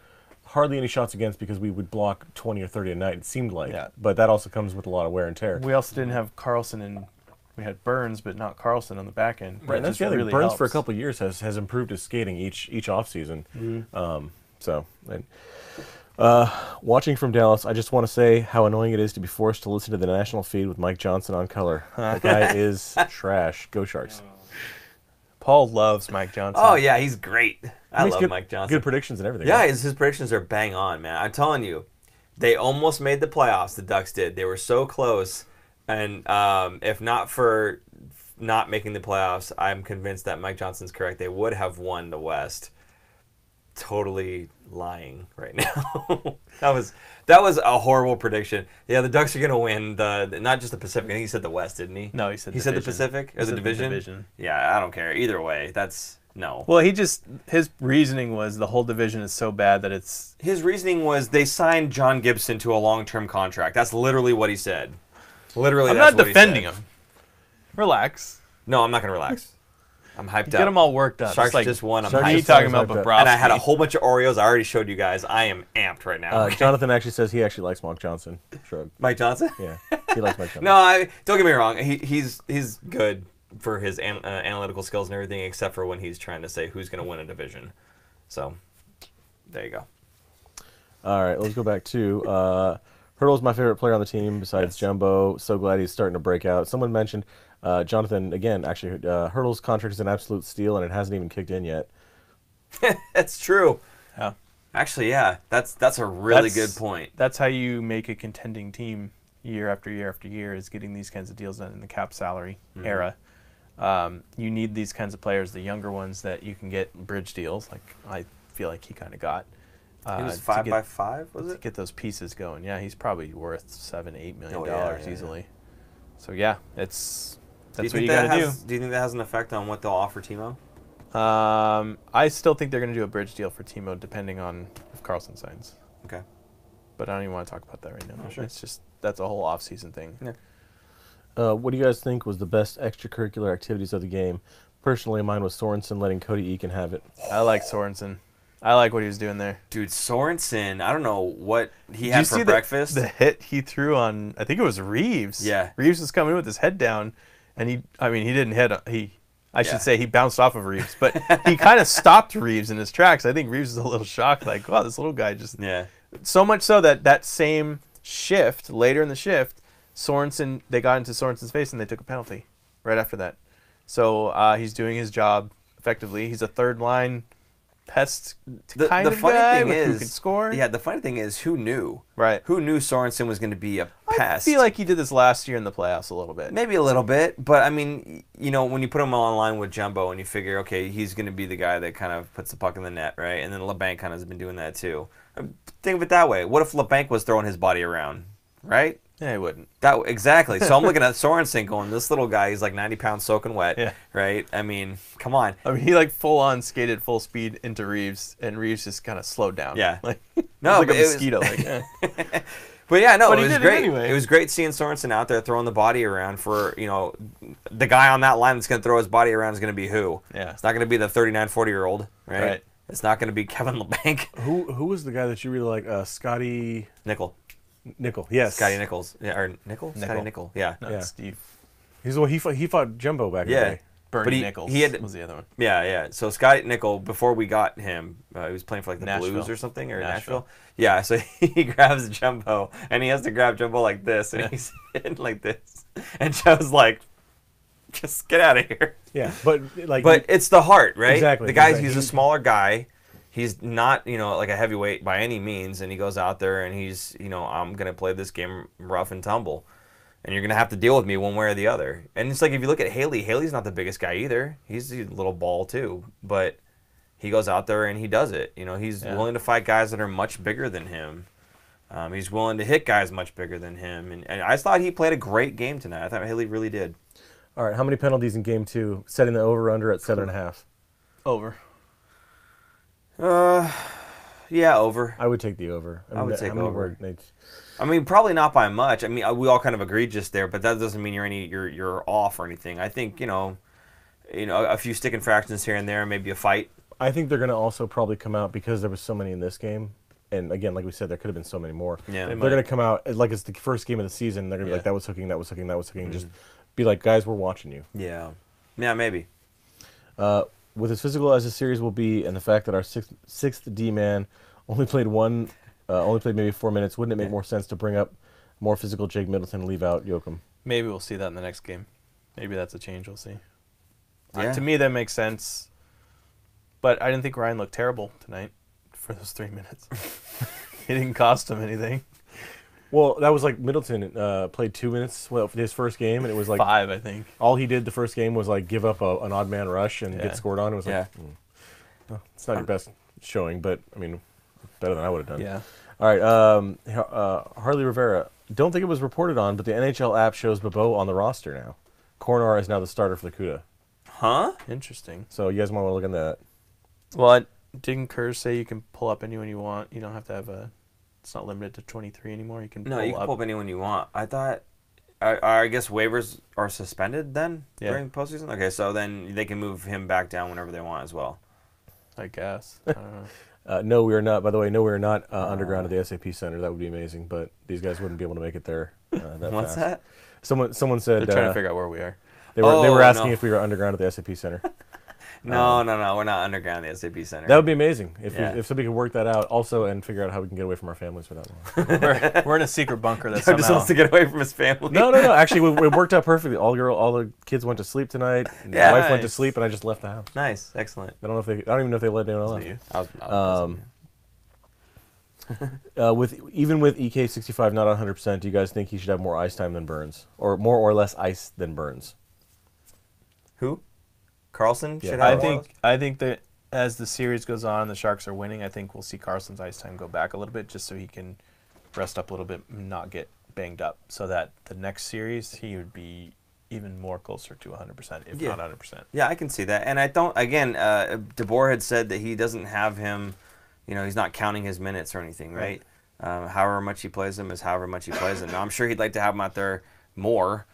hardly any shots against because we would block 20 or 30 a night, it seemed like. Yeah. But that also comes with a lot of wear and tear. We also didn't have Karlsson and We had Burns, but not Karlsson on the back end. Right, That that's just the other thing. really Burns helps. for a couple of years has improved his skating each offseason. Watching from Dallas, I just want to say how annoying it is to be forced to listen to the national feed with Mike Johnson on color. That guy is trash. Go Sharks. Paul loves Mike Johnson. Oh yeah, he's great. I love good, Mike Johnson. Good predictions and everything. Yeah, right? his predictions are bang on, man. I'm telling you, they almost made the playoffs. The Ducks did. They were so close, and if not for not making the playoffs, I'm convinced that Mike Johnson's correct. They would have won the West. Totally lying right now. that was a horrible prediction. Yeah, the Ducks are gonna win the not just the Pacific. I think he said the West, didn't he? No, he said the Pacific or the division. Yeah, I don't care either way. That's no. Well, his reasoning was the whole division is so bad that it's. His reasoning was they signed John Gibson to a long-term contract. That's literally what he said. Literally, I'm that's not what defending he said. him. Relax. No, I'm not gonna relax. I'm hyped up. Get them all worked up. Sharks like, just won. I'm Sharks hyped. you talking about hyped up. Bobrovsky. And I had a whole bunch of Oreos. I already showed you guys. I am amped right now. Jonathan actually says he actually likes Mike Johnson. Shrug. Mike Johnson? Yeah, he likes Mike Johnson. No, don't get me wrong. He's good for his analytical skills and everything, except for when he's trying to say who's going to win a division. So, there you go. All right, let's go back to Hurdle's my favorite player on the team besides Jumbo. So glad he's starting to break out. Someone mentioned Jonathan again. Actually, Hurdle's contract is an absolute steal, and it hasn't even kicked in yet. That's true. Yeah. Actually, yeah, that's a really good point. That's how you make a contending team year after year after year, is getting these kinds of deals done in the cap salary era. You need these kinds of players, the younger ones that you can get bridge deals, like I feel like he kind of got. He was 5 by 5, was to it? get those pieces going. Yeah, he's probably worth $7-8 million easily. So yeah, that's what you got to do. Do you think that has an effect on what they'll offer Timo? I still think they're going to do a bridge deal for Timo, depending on if Karlsson signs. Okay. But I don't even want to talk about that right now. Oh, sure. It's just that's a whole off-season thing. Yeah. What do you guys think was the best extracurricular activities of the game? Personally, mine was Sorensen letting Cody Eakin have it. I like Sorensen. I like what he was doing there. Dude, Sorensen, I don't know what he had for breakfast. The hit he threw on, I think it was Reeves. Yeah. Reeves was coming in with his head down, and he didn't hit. I should say he bounced off of Reeves, but he kind of stopped Reeves in his tracks. I think Reeves was a little shocked, like, wow, this little guy just. Yeah. So much so that same shift, later in the shift, Sorensen, they got into Sorensen's face and they took a penalty right after that. So he's doing his job effectively. He's a third line pest kind of guy who can score. Yeah, the funny thing is, who knew? Right. Who knew Sorensen was going to be a pest? I feel like he did this last year in the playoffs a little bit. Maybe a little bit, but I mean, you know, when you put him on line with Jumbo and you figure, okay, he's going to be the guy that kind of puts the puck in the net, right? And then LeBanc kind of has been doing that too. Think of it that way. What if LeBanc was throwing his body around, right? Yeah, he wouldn't. Exactly. So I'm looking at Sorensen going, this little guy, he's like 90 pounds soaking wet, right? I mean, come on. I mean, he like full on skated full speed into Reeves, and Reeves just kind of slowed down. Yeah. Like, no, like a mosquito. But yeah, no, but it was did great. Anyway. It was great seeing Sorensen out there throwing the body around for, you know, the guy on that line that's going to throw his body around is going to be who? Yeah. It's not going to be the 39, 40-year-old, Right. It's not going to be Kevin LeBanc. Who was the guy that you really like? Scotty Nickel. Yes. Scotty Nichols. Yeah, or Nickel? Scotty Nickel. Yeah. Not Steve. He's the one he fought Jumbo back in the day. Bernie Nichols was the other one. Yeah. So Scotty Nickel, before we got him, he was playing for like the Nashville. Blues or something, or Nashville. Yeah, so he grabs Jumbo, and he has to grab Jumbo like this, and he's hitting like this. And Joe's like, just get out of here. Yeah, but it's the heart, right? Exactly. The guy's he's a smaller guy. He's not, you know, like a heavyweight by any means, and he goes out there and he's, you know, I'm going to play this game rough and tumble, and you're going to have to deal with me one way or the other. And it's like if you look at Haley's not the biggest guy either. He's a little ball too, but he goes out there and he does it. You know, he's willing to fight guys that are much bigger than him. He's willing to hit guys much bigger than him, and I thought he played a great game tonight. I thought Haley really did. All right, how many penalties in Game 2? Setting the over/under at 7.5. Over. Yeah, over. I would take the over. I would take over. Were, I mean, probably not by much. I mean, we all kind of agreed just there, but that doesn't mean you're off or anything. I think you know, a few stick infractions here and there, maybe a fight. I think they're going to also probably come out because there was so many in this game, and again, like we said, there could have been so many more. Yeah, they're going to come out like it's the first game of the season. They're going to be like, that was hooking, that was hooking, that was hooking. Just be like, guys, we're watching you. Yeah. Yeah, maybe. With as physical as the series will be, and the fact that our sixth D man only played maybe 4 minutes, wouldn't it make more sense to bring up more physical Jake Middleton and leave out Joachim? Maybe we'll see that in the next game. Maybe that's a change we'll see. Yeah. To me, that makes sense. But I didn't think Ryan looked terrible tonight for those 3 minutes. He didn't cost him anything. Well, that was like Middleton played 2 minutes for his first game, and it was like 5, I think. all he did the first game was like give up an odd man rush and get scored on. It was like, well, it's not your best showing, but I mean, better than I would have done. Yeah. All right, Harley Rivera. Don't think it was reported on, but the NHL app shows Bobo on the roster now. Cornar is now the starter for the CUDA. Huh? Interesting. So you guys might want to look into that. Well, didn't Kerr say you can pull up anyone you want? You don't have to have it's not limited to 23 anymore. You can No, you can pull up anyone you want. I thought, I guess waivers are suspended then during postseason? Okay, so then they can move him back down whenever they want as well. I guess. I don't know. No, we are not. By the way, no, we are not underground at the SAP Center. That would be amazing, but these guys wouldn't be able to make it there that What's fast. that? Someone said They're trying to figure out where we are. they were asking no. if we were underground at the SAP Center. No, we're not underground at the SAP Center. That would be amazing if Yeah. somebody could work that out also and figure out how we can get away from our families for that long. We're in a secret bunker that Joe just wants to get away from his family. No. Actually, it worked out perfectly. All the kids went to sleep tonight. Yeah, My wife went to nice. sleep, and I just left the house. Nice, excellent. I don't even know if they let anyone you. else. I was Even with EK65 not 100%, do you guys think he should have more ice time than Burns, or more or less ice than Burns? Who? Karlsson Yeah. should I have think that as the series goes on and the Sharks are winning, I think we'll see Karlsson's ice time go back a little bit just so he can rest up a little bit and not get banged up, so that the next series he would be even more closer to 100%, if not 100%. Yeah, I can see that. And I don't, again, DeBoer had said that he doesn't have him, he's not counting his minutes or anything, right? However much he plays them is however much he plays them. Now, I'm sure he'd like to have him out there more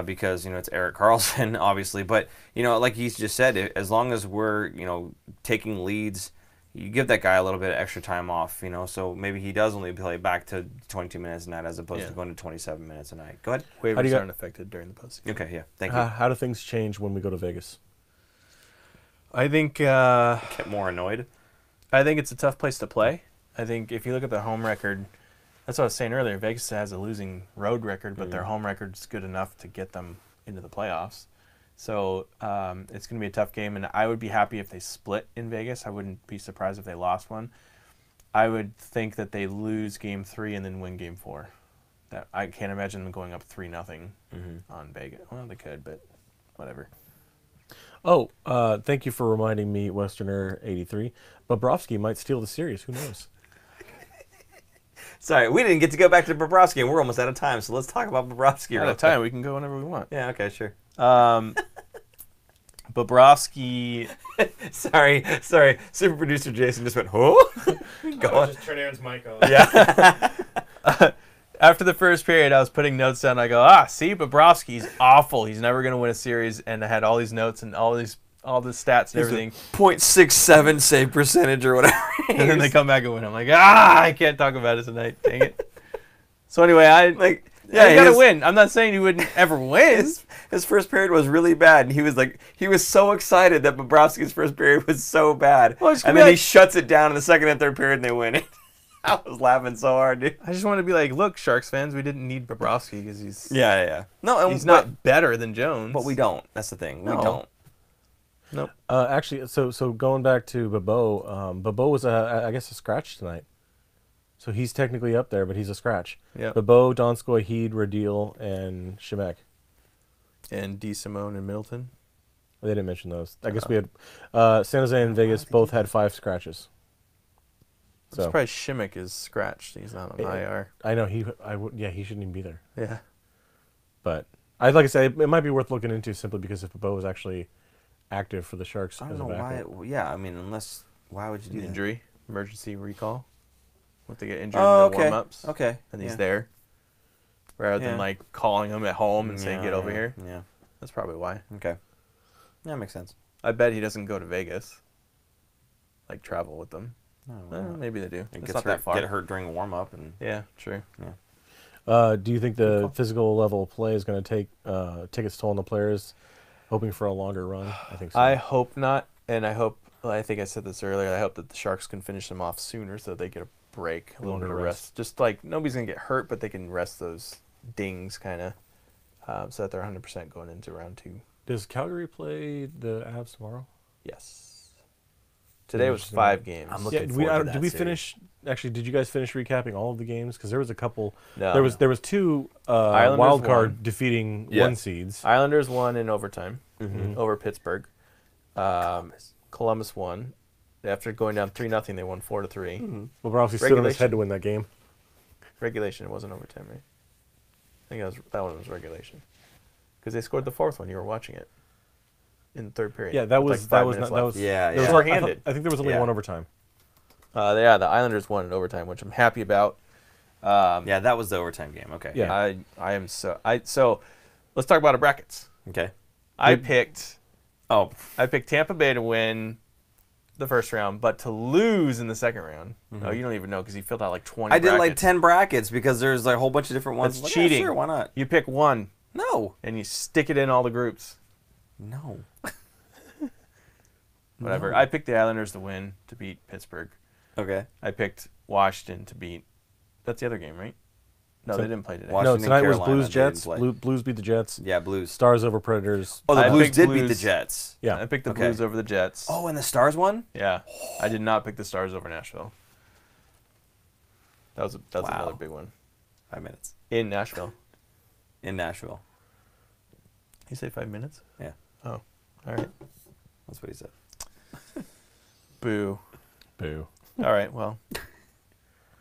because, it's Erik Karlsson, obviously. But, like he's just said, as long as we're, taking leads, you give that guy a little bit of extra time off, so maybe he does only play back to 22 minutes a night as opposed to going to 27 minutes a night. Go ahead. Waivers aren't affected during the postseason. Okay, yeah. Thank you. How do things change when we go to Vegas? I think Get more annoyed. I think it's a tough place to play. I think if you look at the home record, that's what I was saying earlier. Vegas has a losing road record, but their home record's good enough to get them into the playoffs. So it's going to be a tough game, and I would be happy if they split in Vegas. I wouldn't be surprised if they lost one. I would think that they lose Game 3 and then win Game 4. That I can't imagine them going up 3-0 on Vegas. Well, they could, but whatever. Oh, thank you for reminding me, Westerner 83. Bobrovsky might steal the series. Who knows? Sorry, we didn't get to go back to Bobrovsky, and we're almost out of time, so let's talk about Bobrovsky. Out of time, we can go whenever we want. Yeah, okay, sure. Bobrovsky. Sorry. Super producer Jason just went, huh? Go on. Just turn Aaron's mic off. Yeah. After the first period, I was putting notes down. I go, see, Bobrovsky's awful. He's never going to win a series. And I had all these notes and all the stats and everything. 0.67 save percentage or whatever. And then they come back and win. I'm like, I can't talk about it tonight. Dang it. So anyway, you got to win. I'm not saying you wouldn't ever win. His first period was really bad, and he was so excited that Bobrovsky's first period was so bad. Well, and then he shuts it down in the second and third period, and they win it. I was laughing so hard, dude. I just want to be like, look, Sharks fans, we didn't need Bobrovsky because he's No, he's not better than Jones. But we don't. That's the thing. We No. don't. Nope. Actually, so going back to Bobo, Bobo was I guess a scratch tonight. So he's technically up there, but he's a scratch. Yeah. Bobo, Donskoy, Heed, Radil, and Shemek. And D. Simone and Middleton. They didn't mention those. I guess we had San Jose and Vegas both had 5 scratches. I'm surprised Shimek is scratched. He's not on IR. I know he shouldn't even be there. Yeah. But like I said, it might be worth looking into simply because if Bobo was actually active for the Sharks I as don't a know why. backup. Yeah, I mean, why would you do that? Injury, emergency recall. What they get injured Oh, in the okay. warm-ups. Okay. And he's there. Rather than like calling him at home and saying, get over here. Yeah. That's probably why. Okay. That makes sense. I bet he doesn't go to Vegas. Like travel with them. Oh, Maybe they do. It's Get not that far. Get hurt during warm up and Yeah, true. Do you think the physical level of play is going to take its toll on the players, hoping for a longer run? I think so. I hope not, and I think I said this earlier. I hope that the Sharks can finish them off sooner so they get a break, a little bit of rest. Just like nobody's gonna get hurt, but they can rest those dings kind of, so that they're 100% going into round 2. Does Calgary play the Avs tomorrow? Yes. Today was 5 games. I'm looking forward to that did we series. finish? Actually, did you guys finish recapping all of the games? Because there was a couple. No. There was 2 Islanders wild card won. defeating Yeah. 1 seeds. Islanders won in overtime Mm-hmm. over Pittsburgh. Columbus won. After going down 3-0, they won 4-3. Well, Bobrovsky stood on his head to win that game. Regulation, it wasn't overtime, right? I think that one was regulation. Because they scored the 4th one. You were watching it in the 3rd period. Yeah, that with was like that 5 was minutes not, that left. was Yeah, there was yeah. like- Shorthanded. I think there was only Yeah. 1 overtime. Yeah, the Islanders won in overtime, which I'm happy about. Yeah, that was the overtime game. Okay. Yeah. So let's talk about our brackets. Okay. I picked Oh, Tampa Bay to win the first round, but to lose in the second round. Oh, you don't even know because he filled out like 20 I did like brackets. 10 brackets because there's like a whole bunch of different ones. That's Like, yeah, cheating. sure, why not? You pick one No. and you stick it in all the groups. No. Whatever. No. I picked the Islanders to win, to beat Pittsburgh. Okay. I picked Washington to beat. That's the other game, right? No, So- they didn't play today. Washington, No, tonight was Carolina, Blues they didn't Jets. play. Blues beat the Jets. Yeah, Blues. Stars over Predators. Oh, the I Blues picked did beat the Blues. Jets. Yeah. I picked the Okay. Blues over the Jets. Oh, and the Stars won? Yeah. I did not pick the Stars over Nashville. That's Wow. another big one. 5 minutes. In Nashville. In Nashville. You say 5 minutes? Yeah. Oh, all right. That's what he said. Boo. Boo. All right, well.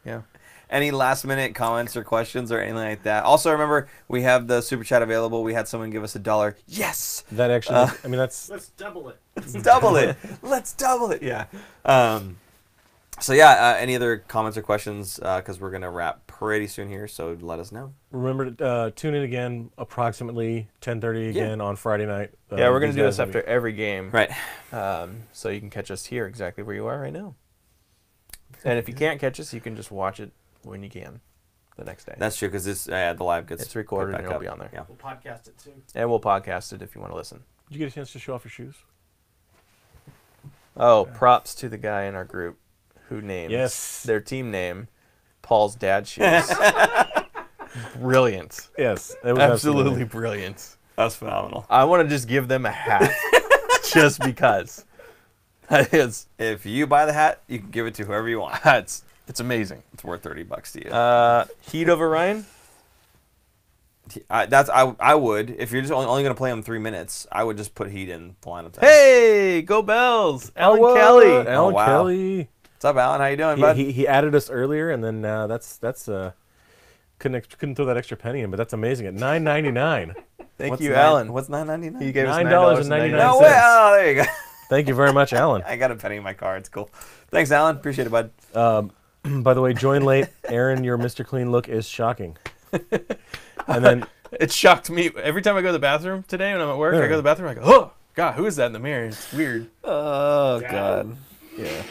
Yeah. Any last minute comments or questions or anything like that? Also, remember, we have the super chat available. We had someone give us $1. Yes! That actually, I mean, that's Let's double it. Let's double it. Let's double it. Yeah. So, yeah, any other comments or questions? Because we're going to wrap pretty soon here, so let us know. remember to tune in again approximately 10:30 again on Friday night. Yeah, we're going These to do this guys will after every game. Right. So you can catch us here exactly where you are right now. And if you can't catch us, you can just watch it when you can the next day. That's true, because the live gets It's recorded put and back it'll up. be on there. Yeah. We'll podcast it too. And we'll podcast it if you want to listen. Did you get a chance to show off your shoes? Oh, props to the guy in our group who named their team name Paul's dad shoes. Brilliant. Yes, it was Absolutely brilliant. That's phenomenal. I want to just give them a hat just because. It's If you buy the hat, you can give it to whoever you want. it's amazing. It's worth $30 to you. Heat over Ryan? I would, if you're just only going to play them 3 minutes, I would just put Heat in the lineup. Hey, go Bells! Alan Kelly. Alan wow. Kelly. What's up, Alan? How you doing, bud? He added us earlier, and then that's couldn't throw that extra penny in, but that's amazing at $9.99. Thank you, Alan. What's $9.99? He gave us $9.99. No way! Oh, there you go. Thank you very much, Alan. I got a penny in my car. It's cool. Thanks, Alan. Appreciate it, bud. By the way, join late. Aaron, your Mr. Clean look is shocking. And then It shocked me. Every time I go to the bathroom today when I'm at work, I go to the bathroom, I go, oh, God, who is that in the mirror? It's weird. Oh, Dad. God. Yeah.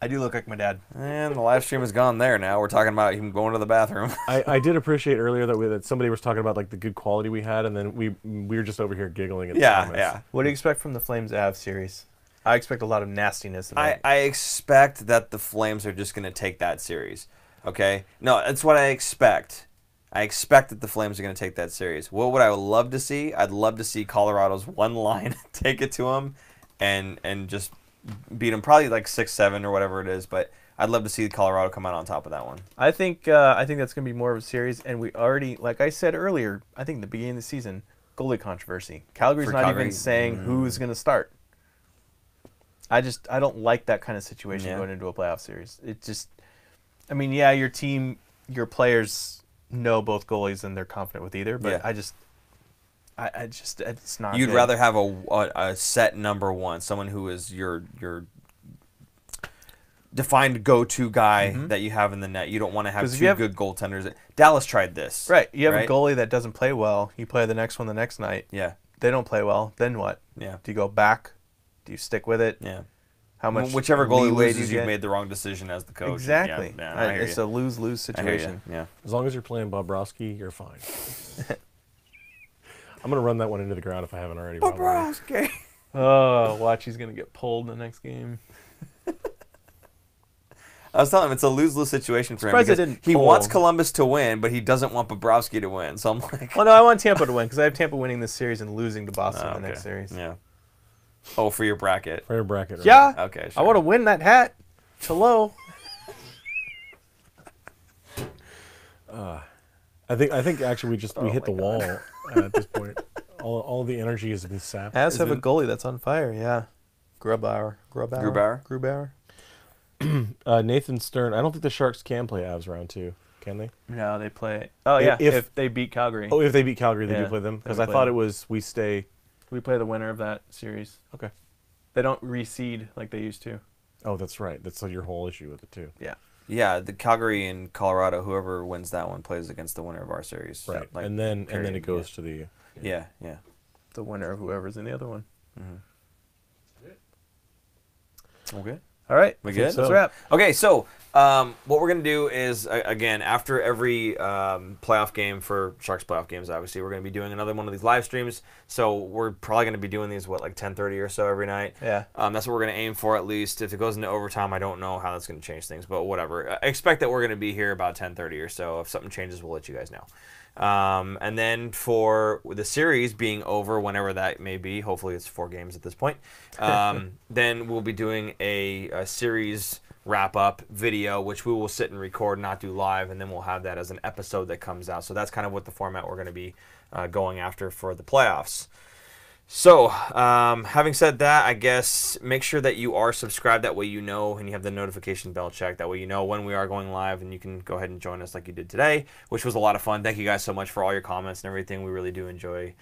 I do look like my dad. And the live stream is gone there now. We're talking about him going to the bathroom. I did appreciate earlier that somebody was talking about like the good quality we had, and then we were just over here giggling at the comments. Yeah. What do you expect from the Flames Av series? I expect a lot of nastiness. In that. I expect that the Flames are just going to take that series. Okay? No, that's what I expect. I expect that the Flames are going to take that series. What would I love to see? I'd love to see Colorado's one line take it to them and just beat them, probably like 6-7 or whatever it is, but I'd love to see Colorado come out on top of that one. I think that's going to be more of a series, and we already, like I said earlier, I think the beginning of the season, goalie controversy. Calgary's For not Calgary? even saying who's going to start. I don't like that kind of situation Yeah. going into a playoff series. It just, I mean, yeah, your team, your players know both goalies and they're confident with either, but Yeah. I just, it's not. You'd good. rather have a set number one, someone who is your defined go-to guy that you have in the net. You don't want to have 'Cause if two you have- good goaltenders. Dallas tried this. Right. You have right? a goalie that doesn't play well. You play the next one the next night. Yeah. They don't play well. Then what? Yeah. Do you go back? Do you stick with it? Yeah. how much whichever goalie leeway do loses, you you've get? made the wrong decision as the coach. Exactly. Yeah, I hear It's you. a lose-lose I hear you. situation. Yeah. As long as you're playing Bobrovsky, you're fine. I'm going to run that one into the ground if I haven't already. Bobrovsky. Oh, watch, he's going to get pulled in the next game. I was telling him it's a lose-lose situation for him. Surprised they Because didn't he pull. wants Columbus to win, but he doesn't want Bobrovsky to win. So I'm like, Well, no, I want Tampa to win because I have Tampa winning this series and losing to Boston in the okay. next series. Yeah. Oh, for your bracket. Fair bracket. Right? Yeah. Okay. I want to win that hat. Hello. I think actually we hit the wall at this point. All the energy has been sapped. As have a goalie that's on fire. Yeah. Grubauer. Nathan Stern. I don't think the Sharks can play Avs round 2, can they? No, they play. Oh yeah, if they beat Calgary. Oh, if they beat Calgary, they Yeah, do play them. Because they I play thought them. it was we stay. We play the winner of that series. Okay. They don't reseed like they used to. Oh, that's right. That's your whole issue with it too. Yeah. Yeah, the Calgary and Colorado, whoever wins that one plays against the winner of our series. Right. Like, and then period, it goes to the. Yeah. The winner of whoever's in the other one. Okay. All right. We good? Let's wrap. Okay, so what we're going to do is, again, after every playoff game for Sharks playoff games, obviously, we're going to be doing another one of these live streams. So we're probably going to be doing these, like 10:30 or so every night? Yeah. That's what we're going to aim for at least. If it goes into overtime, I don't know how that's going to change things, but whatever. I expect that we're going to be here about 10:30 or so. If something changes, we'll let you guys know. And then for the series being over, whenever that may be, hopefully it's 4 games at this point, then we'll be doing a series wrap-up video, which we will sit and record, not do live, and then we'll have that as an episode that comes out. So that's kind of what the format we're going to be going after for the playoffs. So, having said that, I guess make sure that you are subscribed. That way you know, and you have the notification bell checked. That way you know when we are going live, and you can go ahead and join us like you did today, which was a lot of fun. Thank you guys so much for all your comments and everything. We really do enjoy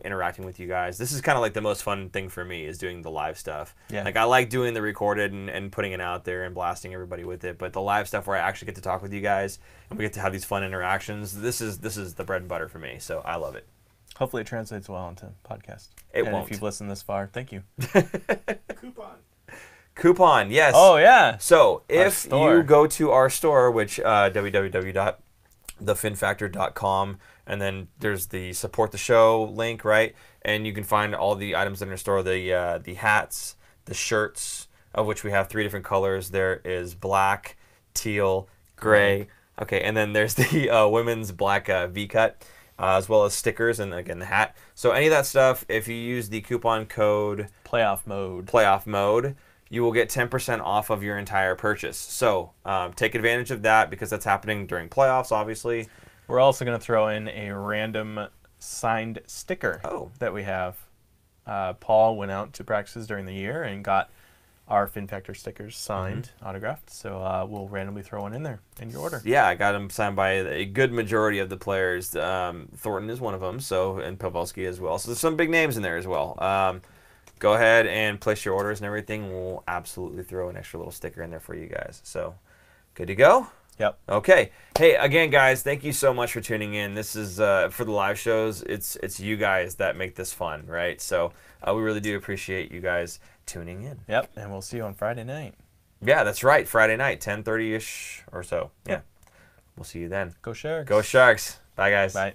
interacting with you guys. This is kind of like the most fun thing for me is doing the live stuff. Yeah. Like I like doing the recorded and putting it out there and blasting everybody with it, but the live stuff where I actually get to talk with you guys and we get to have these fun interactions, this is the bread and butter for me. So I love it. Hopefully it translates well into podcast. It and won't. If you've listened this far, thank you. Coupon, yes. Oh, yeah. So if store. you go to our store, which www.thefinfactor.com, and then there's the support the show link, right? And you can find all the items in our store, the hats, the shirts, of which we have 3 different colors. There is black, teal, gray. Okay, and then there's the women's black V-cut, as well as stickers, and again the hat. So any of that stuff, if you use the coupon code Playoff mode, you will get 10% off of your entire purchase. So take advantage of that because that's happening during playoffs, obviously. We're also going to throw in a random signed sticker that we have. Paul went out to practices during the year and got our Fin Factor stickers signed, autographed. So we'll randomly throw one in there in your order. Yeah, I got them signed by a good majority of the players. Thornton is one of them, and Pavelski as well. So there's some big names in there as well. Go ahead and place your orders and everything. We'll absolutely throw an extra little sticker in there for you guys. So good to go? Yep. Okay. Hey, again, guys, thank you so much for tuning in. This is for the live shows. It's you guys that make this fun, right? So we really do appreciate you guys tuning in. Yep, and we'll see you on Friday night. Yeah, that's right. Friday night, 10:30-ish or so. Yeah. We'll see you then. Go Sharks. Go Sharks. Bye, guys. Bye.